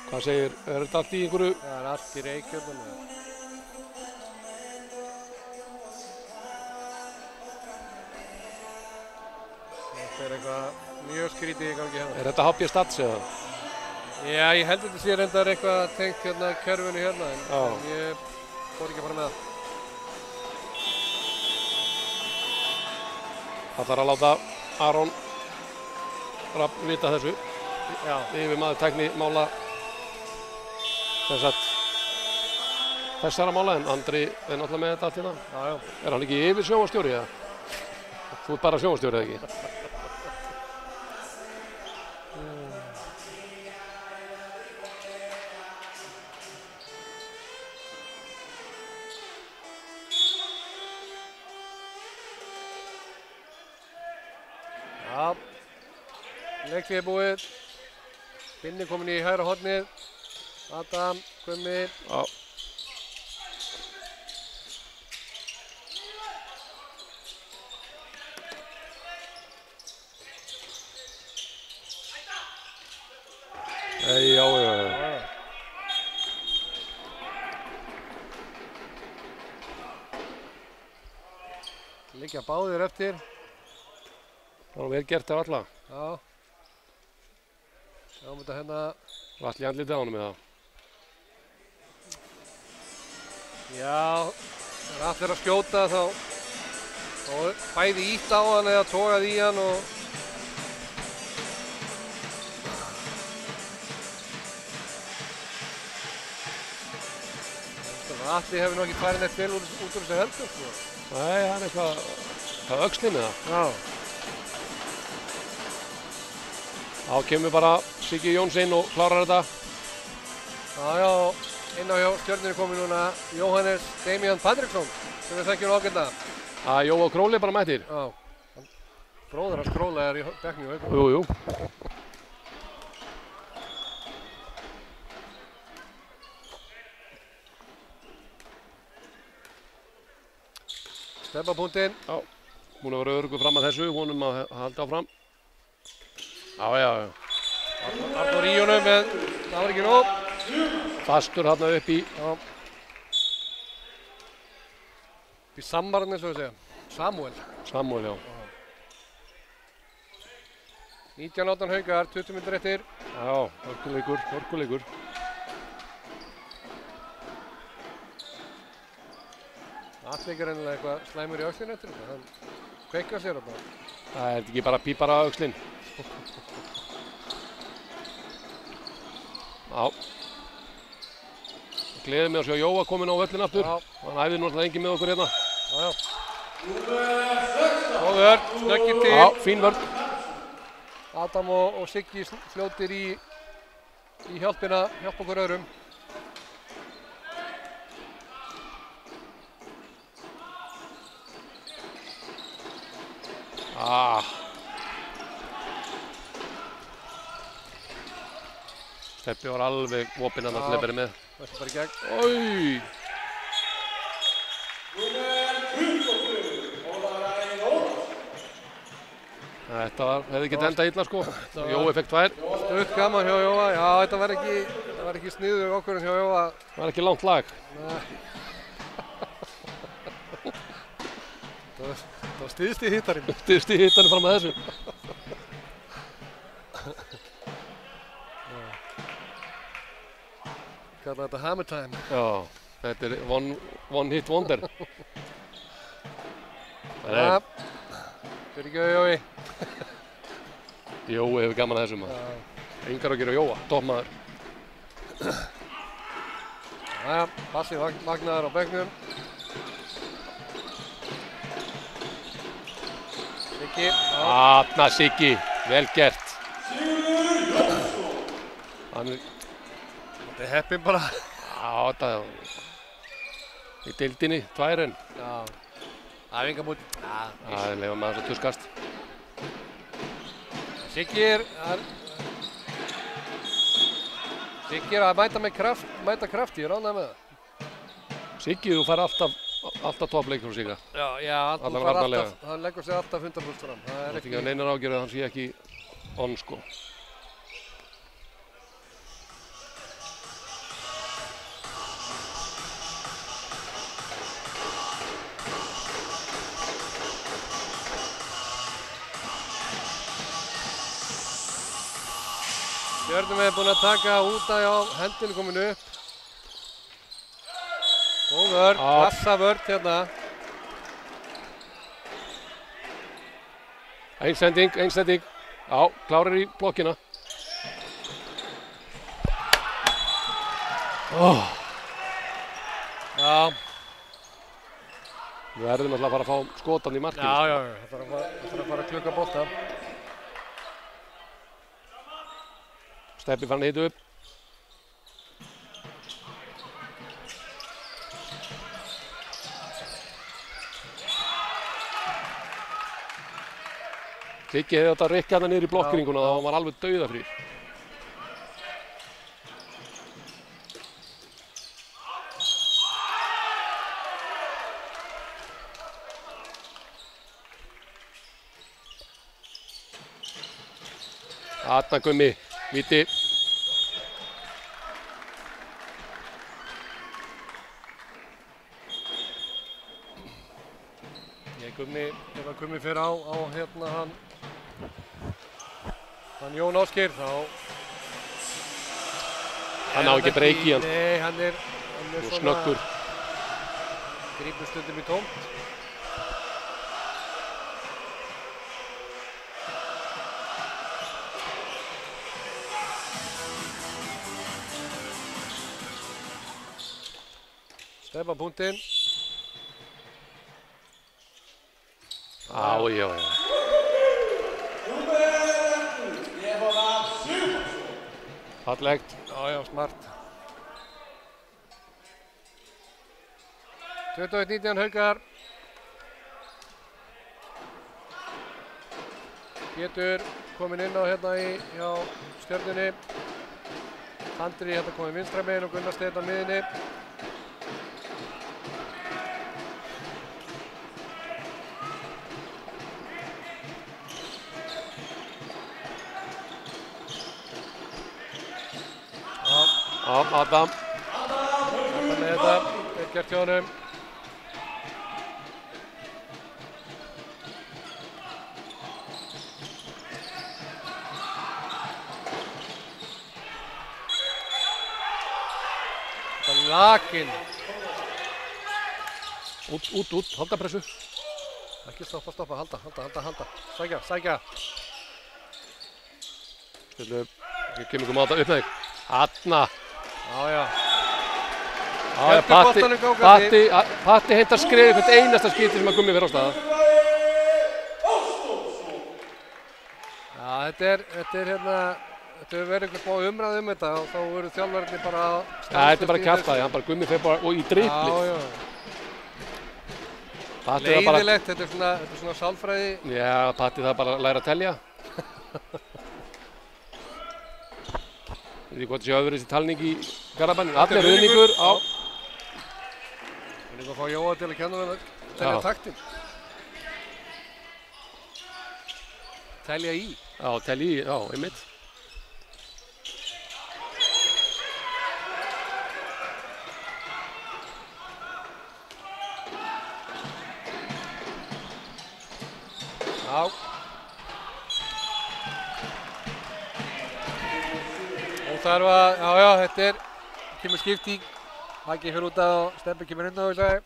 Hvað segir, er þetta allt í einhverju? Það er allt í reykjörnum. Þetta er eitthvað mjög skrítið í gangi hérna. Er þetta HB Stats eða? Já, ég held að þetta sé reyndar eitthvað tengt hérna kerfinu hérna en ég fór ekki að fara með það. Það þarf að láta Aron Rapp vita þessu. Já. Yfir maður tækni mála þessara mála en Andri er náttúrulega með þetta allt hérna. Já. Er hann ekki yfir sjónvarpsstjóri eða? Þú ert bara sjónvarpsstjóri eða ekki? Já, leikhlé búið. Binni komin í hægra hornið. Adam, Gummi. Já. Já. Liggja báðir eftir. Það var vel gert af alla. Já. Sjáum þetta hérna. Allir í andlitið á honum eða? Já, þegar allir að skjóta þá bæði ítt á hann eða togað í hann og Alli hefur nú ekki farið neitt vel út úr þessu heldur sko. Nei, hann er eitthvað öxlin eða? Já. Þá kemur bara Siggi Jóns inn og klárar þetta. Já, inn á Stjörnunni komið núna Jóhannes Damian Patriksson sem við þekkjum ágætlega. Jóa Króli bara mættir. Já. Bróður hans Króla er í bekknum. Jú. Stefnapúntinn. Já, hún að vera öruggur fram að þessu, vonum að halda áfram. Já. Arnór í honum, en það var ekki nóg. Fastur hann upp í. Já. Upp í samvarni, svo að segja. Samúel, já. 19-18 Haukar, 20 mínútur eftir. Já, hörkuleikur. Alli ekki reynilega eitthvað slæmur í öxlinu eftir þetta. Hann kveikar sér þarna. Það er ekki bara pípar á öxlinn. Já. Gleður mig að sjá Jóa komin á völlin aftur. Já. Hann æfði náttúrulega engin með okkur hérna. Já. Góð vörn, snöggir til. Já, fín vörn. Adam og Siggi fljótir í hjálpa okkur öðrum. Steppi var alveg opinn að það með. Það er bara í gegn. Oj! Þetta hefði ekki endað illa sko. Jói fekk 2. Stutt gaman hjá Jóa. Já, þetta var ekki sniðug ákvörðun hjá Jóa. Það var ekki langt lag. Nei. Það var styðst í hittarinn. Styðst í hittarinn fram að þessu. Kallar þetta hammer time. Já, þetta er one hit wonder. Ja, fyrir ekki á Jói. Jói hefur gaman að þessum maður. Engar að gera Jóa, toppmaður. Jæja, Bassi magnaður á bekknum. Siggi. Þarna Siggi, vel gert. Þetta er heppinn bara. Já, þetta í deildinni, 2. Já. Æfingamót. Það er leifa maður að tuskast. Siggi er að mæta krafti, ég er ánægður með það. Siggi, þú fær alltaf toppleikur frá Sigga. Já, hann leggur sig alltaf 100% fram. Það er ekki að neinar ágjörðu að hann sé ekki on sko. Stjörnum er búinn að taka út af hendinu komin upp. Góð vörn, vassa vörn hérna. Einsending. Já, klárir í blokkina. Já. Við verðum alltaf að fara að fá skotan í markinu. Já, það þarf að fara að klukka bolta. Steppi fann að hita upp. Siggi hefði átt að rykka hann niður í blokkringuna og hann var alveg dauðafrýr. Þarna Gummi, víti. Ef að Gummi fer á hérna hann Jón Ásgeir þá hann á ekki breyk í hann. Nei, hann er svona snöggur. Grípur stundum í tómt. Stefan punktinn. Já. Fallegt. Já, smart. 21-19 Haukar. Pétur kominn inn á hérna hjá Stjörnunni. Andri hérna kominn vinstra megin og Gunnar Steinn á miðinni. Adam. Með þetta, vel gert hjá honum. Þetta er lakin. Út, halda pressu. Ekki stoppa, halda. Sækja. Stillu, ekki kemur ykkur máta upp með þig. Þarna. Já. Patti heimtar skrifið hvert einasta skipti sem að Gummi fer á staða. Já, þetta er hérna, þetta hefur verið eitthvað búið umræð þetta og þá voru þjálfarnir bara að þetta er bara kjaftaði, hann bara Gummi fer bara og í driblið. Já. Leiðilegt, þetta er svona sálfræði. Já, Patti það bara að læra að telja. Við erum gott að sjá öðru þessi talning í Garðabænum. Allir Ruðningur á. Við erum að fá Jóa til að kenna þeirra taktinn. telja í. Já, telja í, já, einmitt. Já. Óþarfa, já, þetta kemur skipting. Maggi fyrir út af og Stebbi kemur inn á í slag.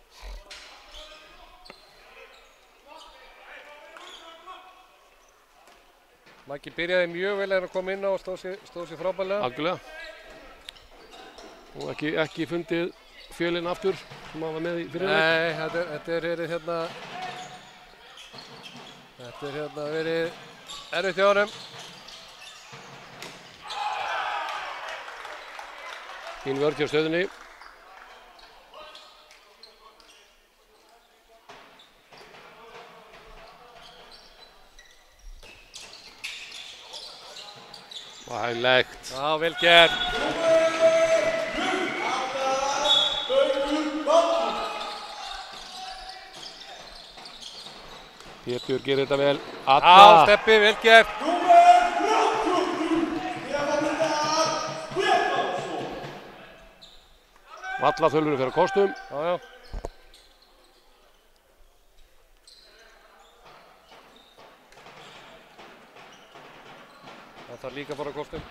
Maggi byrjaði mjög vel að koma inn á og stóð sér frábærlega. Algjörlega. Og ekki fundið fjölinn aftur sem hann var með í fyrirleik. Nei, þetta er verið erfitt hjá honum. Fín vörn hjá Stöðinni. Vælegt. Já, vel gert. Pétur gerir þetta vel. Já, Stebbi, vel gert. Vallaþölurinn fyrir kostum. Já. Það þarf líka að fara á kostum.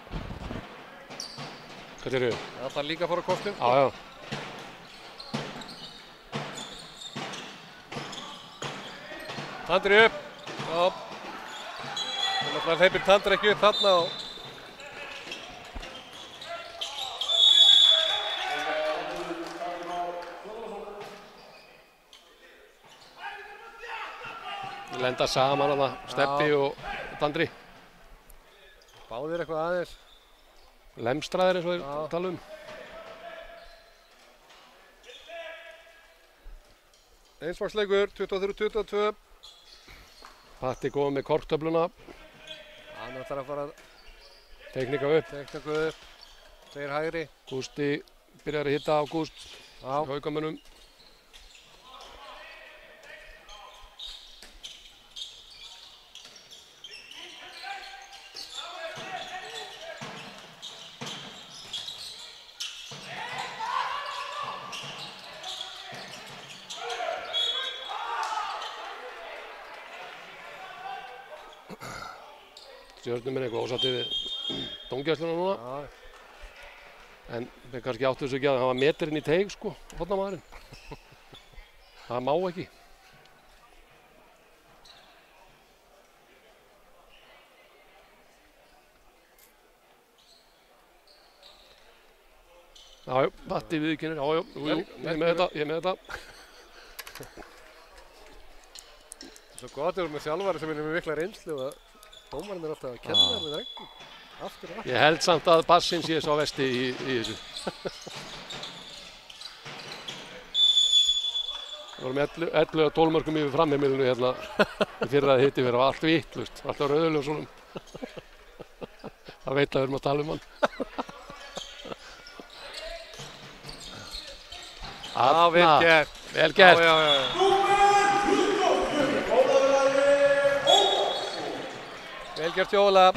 Hvað sér þau? Það þarf líka að fara á kostum. Já. Tandri upp. Já. Það hleypir Tandri ekki upp þarna og lenda saman að það, Stebbi og Tandri. Báðir eitthvað aðeins. Lemstraðir eins og þeir tala um. Einsvarsleikur, 23-22. Patti góð með korktöfluna. Hann þarf að fara að Teknika upp. Tveir hægri. Gústi byrjar að hitta Ágúst. Já. Haukamönnum. Stjörnum er eitthvað ósattið við dómgæsluna núna. Já. En þeir kannski áttu þessu ekki að hann var meterinn í teig, sko, hornamaðurinn. Það má ekki. Jájú, Patti viðurkennir, jájú, ég er með þetta. Svo gott er með þjálfari sem er með mikla reynslu og dómarinn er alltaf að kenna þér með reglum. Aftur og aftur. Ég held samt að bassinn sé sá vesti í þessu. Það vorum 11 og 12 mörgum yfir framheimilinu hérna í fyrra að hitti verið. Það var allt vitlaust, allt á rauðuljósunum. Það veit að við erum að tala um hann. Já, vel gert. Vel gert. Já. Vel gert Jóla.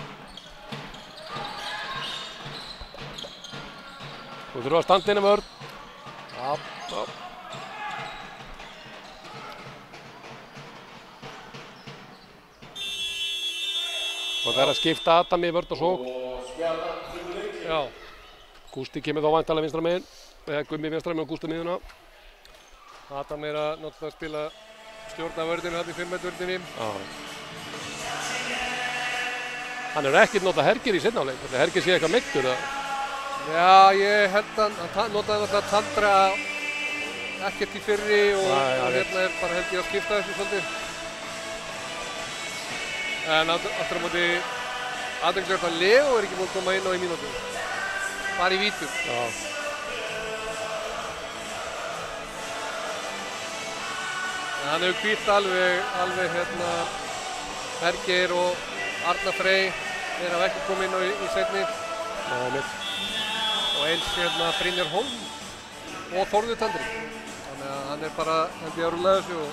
Þú þurfa að standa inn vörn. Já. Og það er að skipta Adam í vörn og sókn. Já. Gústi kemur þá væntanlega vinstra megin. Eða Gummi vinstra megin og Gústi miðuna. Adam er að náttúrulega spila stjórna vörðinu hann í 5 metra vörðinni. Já. Hann er ekkert notað Hergir í seinna áleik. Hergir sé eitthvað meiddur eða? Já, ég held að hann notaði náttúrulega Tandra ekkert í fyrri og hérna er bara held ég að skipta þessu svolítið. En aftur á móti aðeins að Leo er ekki búinn að koma inn á í mínútu. Bara í vítum. Já. En hann hefur hvílt alveg hérna Hergir og Arnar Frey þeir hafa ekki komið inn á í seinni. Og eins hérna Brynjar Hólm og Þórður Tandri. Þannig að hann er bara held ég að rúlla þessu og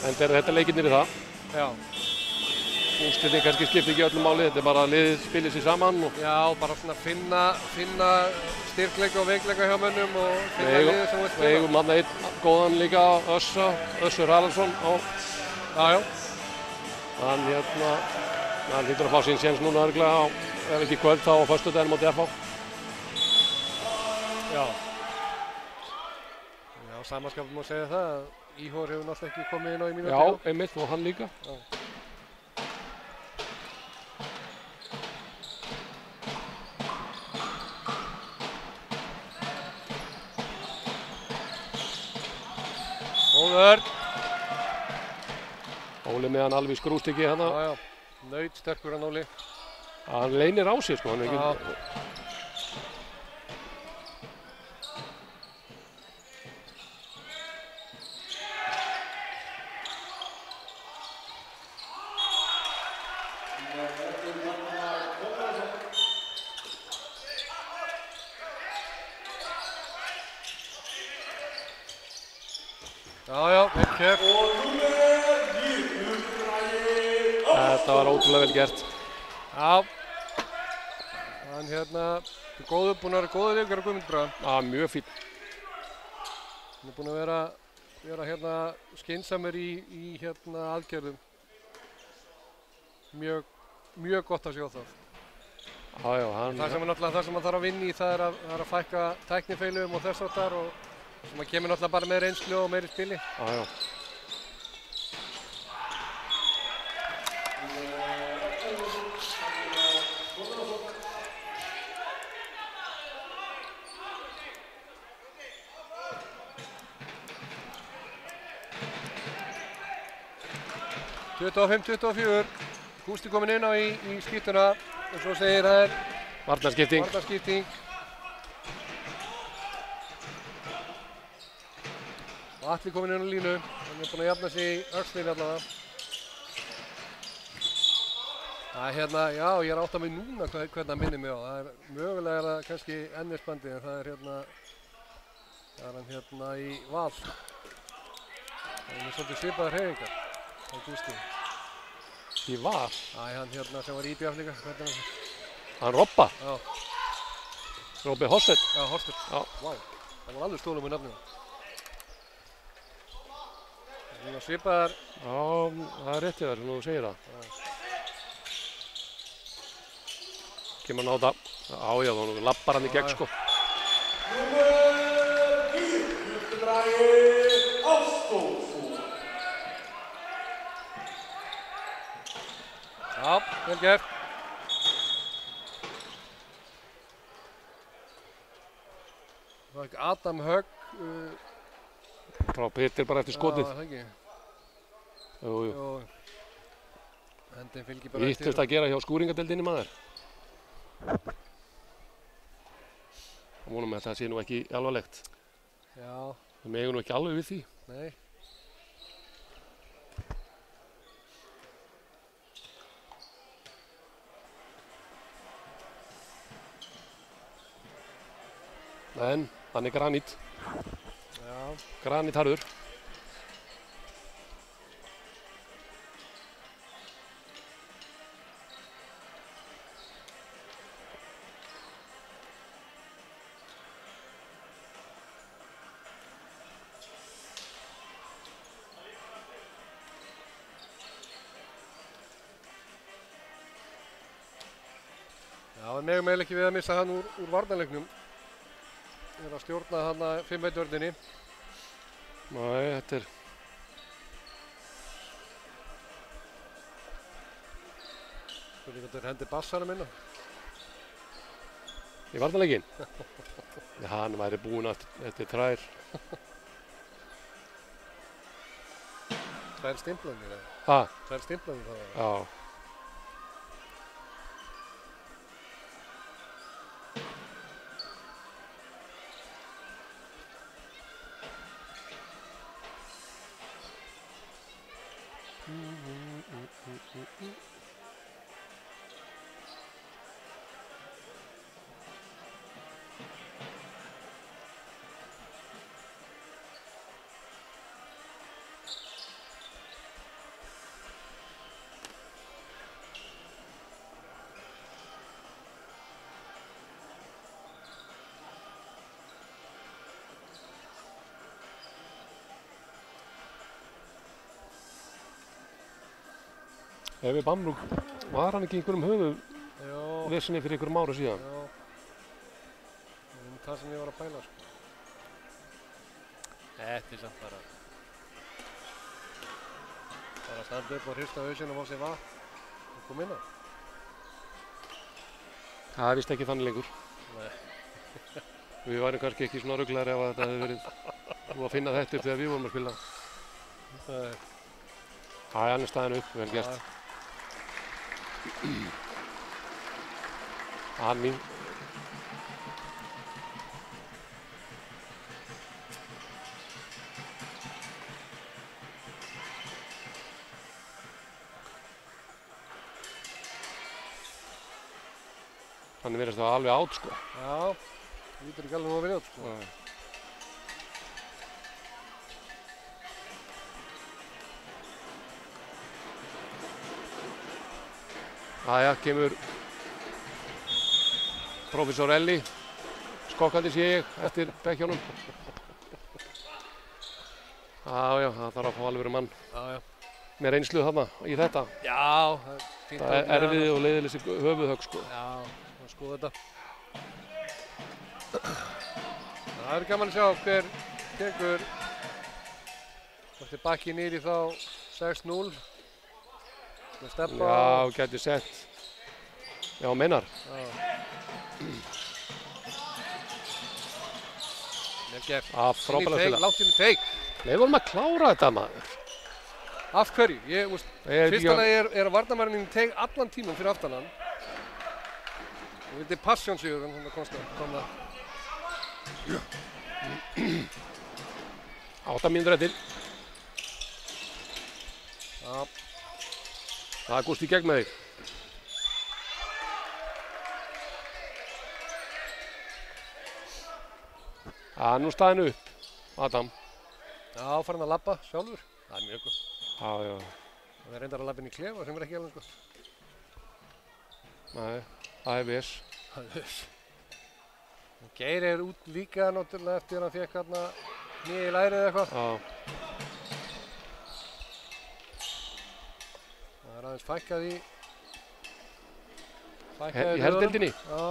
En þetta leikirnir í það. Já. úrslitin kannski skiptir ekki öllum máli, þetta er bara að liðið spilir sér saman. Já, bara svona finna styrkleika og veikleika hjá mönnum og finna liðið sem við Við spila. eigum hann einn góðan líka, Össur Haraldsson. Já. Hann hlýtur að fá sín séns núna örugglega ef ekki í kvöld þá á föstudaginn móti FH. Já, samanskapum má segja það að Íhor hefur náttúrulega ekki komið inn á í mínútu. Já, einmitt og hann líka. Já. Óður. Óli með hann alveg í skrústykki hérna. Já, naut sterkur hann Óli. Hann leynir á sig sko. Hann er ekki... Já, vel kert. Þetta var ótrúlega vel gert. Já. Hann búinn að vera góður ykkur á Guðmund Braga. Já, mjög fín. Hann er búinn að vera skynsamur í aðgerðum. Mjög gott að sjá það. Já, hann... Það sem hann þarf að vinna í það er að fækka tæknifeilum og þess áttar og sem að kemur náttúrulega bara með reynslu og meiri spili. Já. 25-24. Gústi kominn inn á í skiptuna og svo segir það er varnarskipting. Og Atli kominn inn á línu. Hann er búinn að jafna sig í öxlinn allavega. Það er já, ég er átt að mig núna hvernig það minnir mig á. Það er mögulega það kannski ennisbandi en það er hann í Val. Það er svolítið svipaðar hreyfingar á Gústi. Í Val? Það er hann sem var í IBF líka. Hann Robba? Já. Robbi Horsted? Já, Horsted. Já. Vá, það var alveg stólum með nafninu. Það er svipaðar. Já, það er rétt í þér, nú þú segir það. Já. Kemur hann á það. Já, þá lappar hann í gegn sko. Já, vel gert. Það var ekki Adam Högg. Frá Petir bara eftir skotið. Já, það ekki. Jú. Hendin fylgir bara eftir. Víttust að gera hjá skúringadeildinni maður. Og vonum að það sé nú ekki alvarlegt. Já. Við megum nú ekki alveg við því. Nei. En hann er granít. Já. Granít harður. Já, við megum eiginlega ekki við að missa hann úr varnarleiknum. Það er að stjórna hann 5-1 vörninni. Nei, þetta er... Spurning hvort þeir hendi bassanum inn á. Í varnarleikinn? Já, hann væri búinn eftir trær. Tvær stimplanir eða? Ha? Tvær stimplanir það var. Já. Efi Bamrúk, var hann ekki í einhverjum höfu Jó, vesinni fyrir einhverjum ára síðan? já. Það sem ég var að pæla, sko. Þetta samt bara að standa upp og hrista hausinn og fá sér vatn og koma inn á. Það er vist ekki þannig lengur. Nei. Við værum kannski ekki svona ruglaðir ef þetta hefði verið nú að finna þetta upp þegar við vorum að spila. Nei. Hann er staðinn upp, vel gert. Hann mín. Hann verðist það alveg átt, sko. Já, það lítur ekki alveg nú að vera átt, sko. Jæja, kemur Professor Elli, skokkandi sé ég eftir bekkjónum. Já, það þarf að fá alveg mann Já. með reynslu þarna í þetta. Já, það er fínt. Það er erfið og leiðileg höfuðhögg, sko. Já, það skoða þetta. Það er gaman að sjá hver tekur. Þetta er bakki niður í þá 6-0. Steppa. Já, gæti sett. Já, meinar. Já. Vel gert. Frábælega spila. Látt inn í teik. Við vorum að klára þetta, maður. Af hverju? Fyrsta lagi er að varnarmaðurinn inn í teik allan tíman fyrir aftan hann. Og þetta er passjónsigur, þannig að konstant. 8 mínútur eftir. Já. Það er Gústi gegn með þig. Nú staðinu upp, Adam. Já, farin að labba sjálfur. Það er mjög góð. Já. Það er reyndar að labba inn í klefa sem er ekki alveg gott. Nei, það er viss. Það er viss. Geir er út líka náttúrulega eftir að hann fékk hérna nýja í lærið eða eitthvað. Já. Það er aðeins fækkað í Í herdeildinni. Já.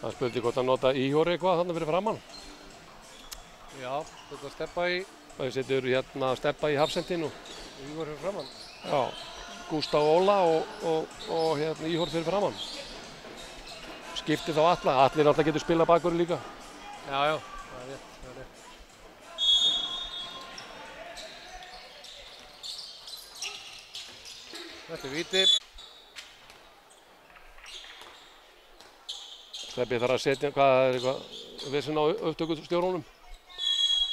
Það spurði hvort að nota íhjóri eitthvað þarna fyrir framann. Já, þetta steppa í. Það setur hérna steppa í hafsendin og Ígor fyrir framann. Já, Gústa og Óla og hérna íhjóri fyrir framann. Skipti þá alla. Allir alltaf getur spilað bakur líka. Já, það er rétt. Þetta er víti. Steppi þarf að setja, hvað er eitthvað vesen á upptökustjórunum?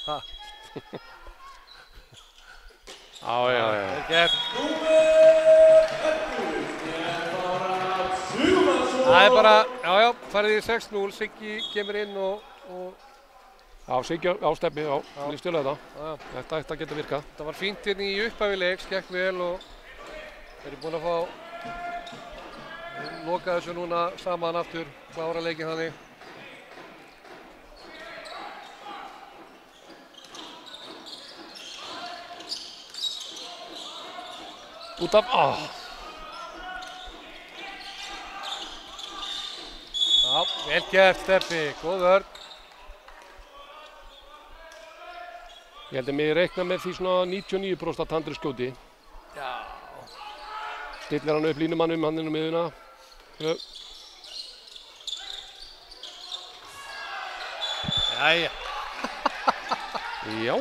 Ha? Já. Vel gert. Það er bara, já, farið í 6-0, Siggi kemur inn og Já, Siggi á Steppi, já, lífstjóðlega þetta. Já. Þetta getur virkað. Þetta var fínt hérna í upphafi leiks, gekk vel og þeir eru búin að fá loka þessu núna saman aftur, klára leikinn þannig. Út af, Já, vel gert Steppi, góð vörn. Ég held að mig reikna með því svona 99% að Tandri skjóti. Já. Stillir hann upp línumannum, hann inn á miðuna. Jæja. Já.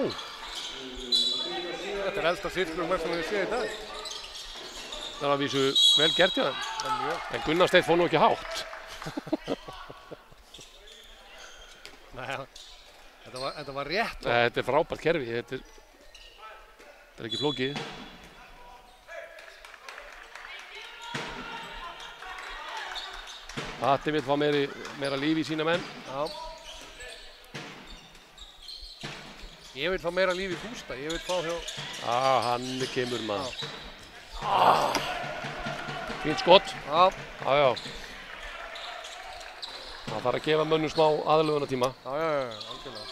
Þetta er elsta sirkulum sem við séð í dag. Það var að vísu vel gert hjá þeim. En Gunnar Steinn fór nú ekki hátt. Nei, þetta var rétt. Þetta er frábært kerfi. Þetta er ekki flókið. Atti vill fá meira líf í sína menn. Já. Ég vil fá meira líf í Gústa. Ég vil fá hjá... Hann kemur maður. Fínt skott. Já. Það þarf að gefa mönnum smá aðlögunartíma. Já, algjörlega.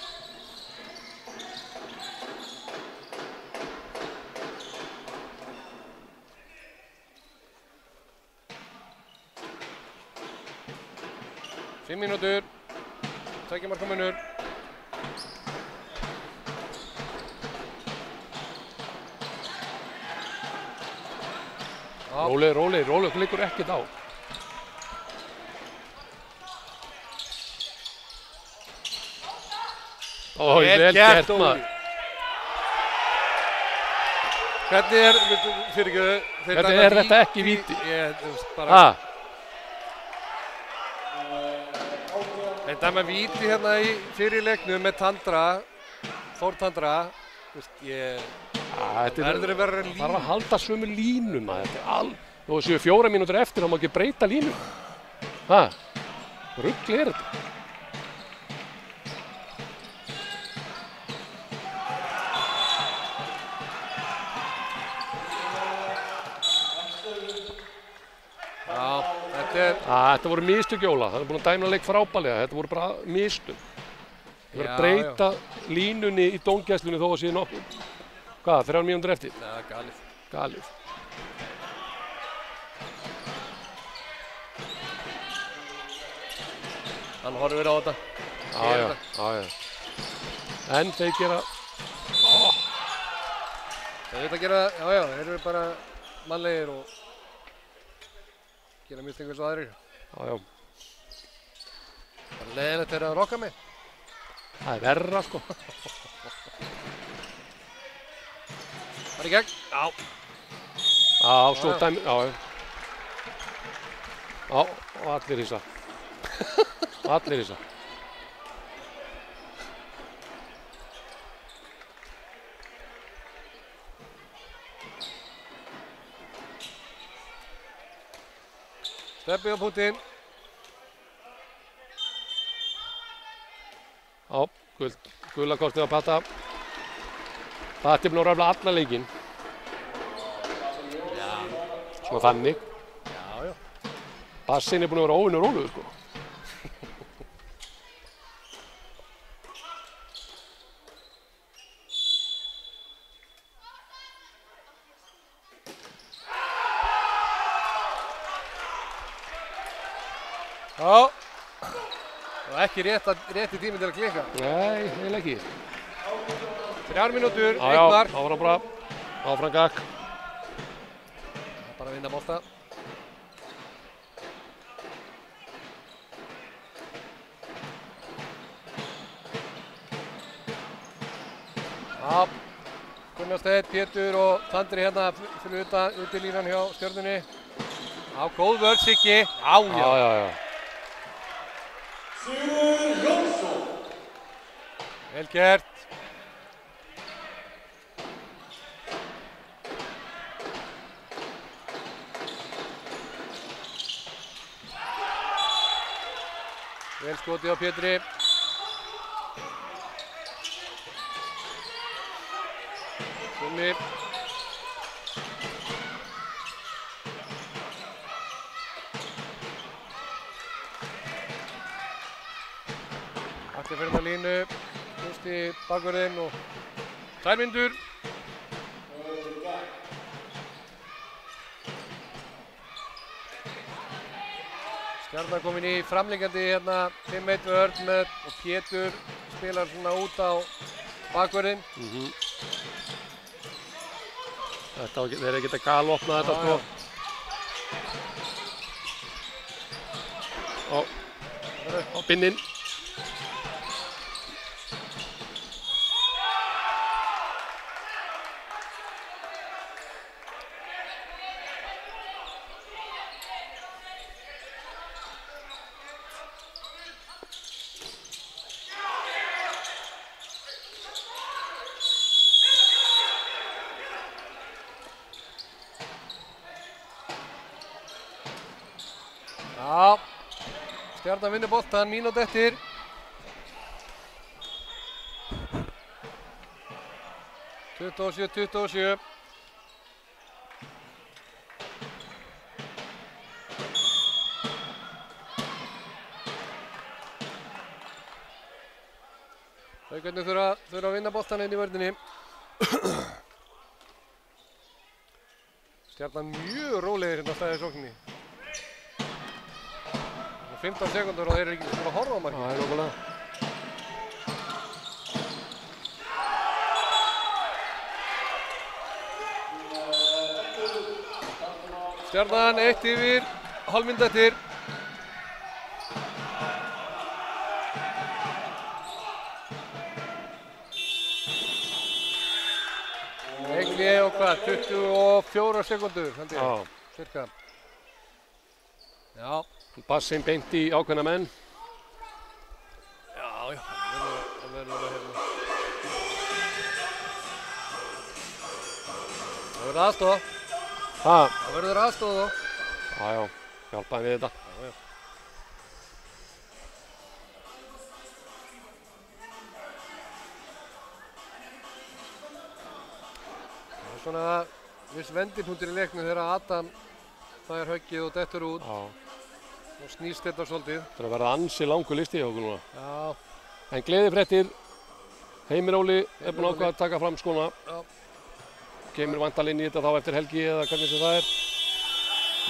5 mínútur. 2 marka munur. Róleg, okkur liggur ekkert á. Vel gert maður. Hvernig er þetta ekki víti? Þeir dæma víti hérna í fyrir leiknum með Tandra, Þór Tandra. Verður að vera línu. Það þarf að halda sömu línu maður. Þó séu 4 mínútur eftir, þá má ekki breyta línu. Rugl er þetta. Þetta voru mistök Jóla, það er búin að dæma leik frábælega, þetta voru bara mistök. Það verður að breyta línunni í dómgæslunni þó að sé nokkuð. 3 mínútur eftir? Galið. Hann horfir á þetta. Já. En þeir gera... Þeir veit að gera, þeir eru bara mannlegir og gera mistök eins og aðrir. Já. Það er leiðilegt þeirra að rokka mig. Það er verra, sko. Það er í gegn. Svo dæmi, og allir hissa. Allir hissa. Steppi á Putin. Gula kortið á Patta. Patti búinn að röfla alla leikinn. Svona þannig. Já. Bassin er búinn að vera óvinnur rólegur, sko. Og ekki rétti tími til að klikka. Nei, eiginlega ekki. 3 mínútur, 1 mark. Áfram bara, áfram gakk. Bara að vinna bolta. Gunnar Steinn, Pétur og Tandri hérna fyrir utan línan hjá Stjörnunni. Góð vörð Siggi. Já. Vel gert. Vel skotið á Pétri. Sunni. Allir fyrir það línu. Fyrst í bakvörðinn og 2 mínútur. Stjarnan komin í framlengandi hérna 5-1 vörn með og Pétur spilar svona út á bakvörðinn. Þeir eru ekki að galopna þetta, sko. Á binninn. Stjarnan vinnur boltan, mínútu eftir. Tuttugu og sjö. Haukarnir þurfa að vinna boltan inn í vörninni. Stjarnan mjög rólegir hérna á stæði sókninni. 15 sekúndur og þeir eru ekki búin að horfa á markið. Það er nokkulega. Stjarnan 1 yfir, hálfmynd eftir. Leikhlé og hvað, 24 sekúndur, held ég, cirka. Já. Bassinn beint í ákveðna menn. Já, það verður hérna. Það verður aðstofa. Það verður aðstofa þó. Já, hjálpaði við þetta. Já. Það er svona viss vendipunktur í leiknum þegar Adam fær höggið og dettur út. Já. Og snýst þetta svolítið. Það er að verða ansi langur listi hjá okkur núna. Já. En gleðifréttir. Heimir Óli er búinn að ákveða að taka fram skóna. Já. Kemur vantal inn í þetta þá eftir helgi eða hvernig sem það er.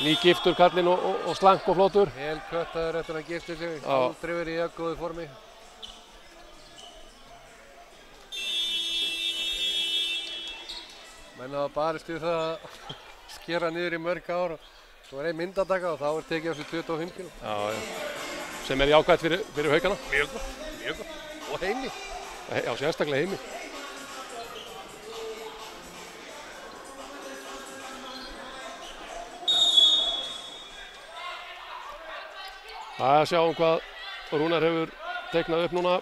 Nýgiftur kallinn og slank og flottur. Helköttaður eftir að gifta sig. Já. Aldrei verið í góðu formi. Menn hafa barist við það að skera niður í mörg ár. Svo er ein myndataka og þá er tekið á sig 25 kg. Já. Sem er jákvætt fyrir Haukana. Mjög gott. Og Heimi. Já, sérstaklega Heimi. Það að sjáum hvað Rúnar hefur teiknað upp núna.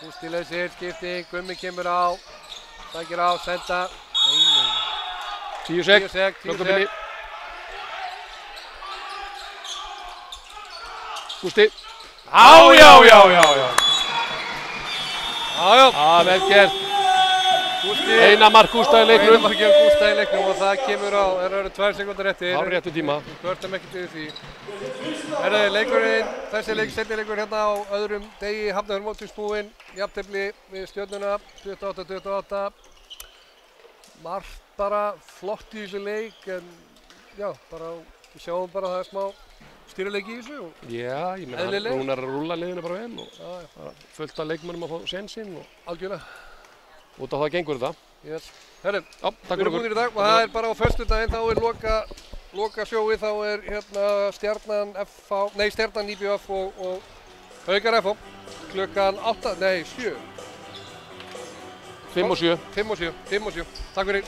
Gústi lausir, skipting, Gummi kemur á. Sækir á, senda. 10 sek. Gústi. Já. Vel gert. Eina mark Gústa í leiknum. Eina mark Gústa í leiknum og það kemur á, það eru 2 sekúndur eftir. Á réttu tíma. Kvörtum ekkert yfir því. Þessi seinni leikur hérna á öðrum degi, Hafnarfjörður mótsins búinn. Jafntefli við Stjörnuna, 28-28. Margt bara flott í þessu leik, en já, við sjáum bara að það er smá stýrileiki í þessu. Já, ég meina Rúnar er að rúlla liðinu bara vel og fullt af leikmönnum að fá sénsinn. Algjörlega. Út af það gengur þetta. Yes. Herru, takk við erum búinir í dag og það er bara á föstudaginn, þá er loka sjóið, þá er hérna Stjarnan IBF og Haukar FH klukkan 7. 5 og 7. Takk fyrir.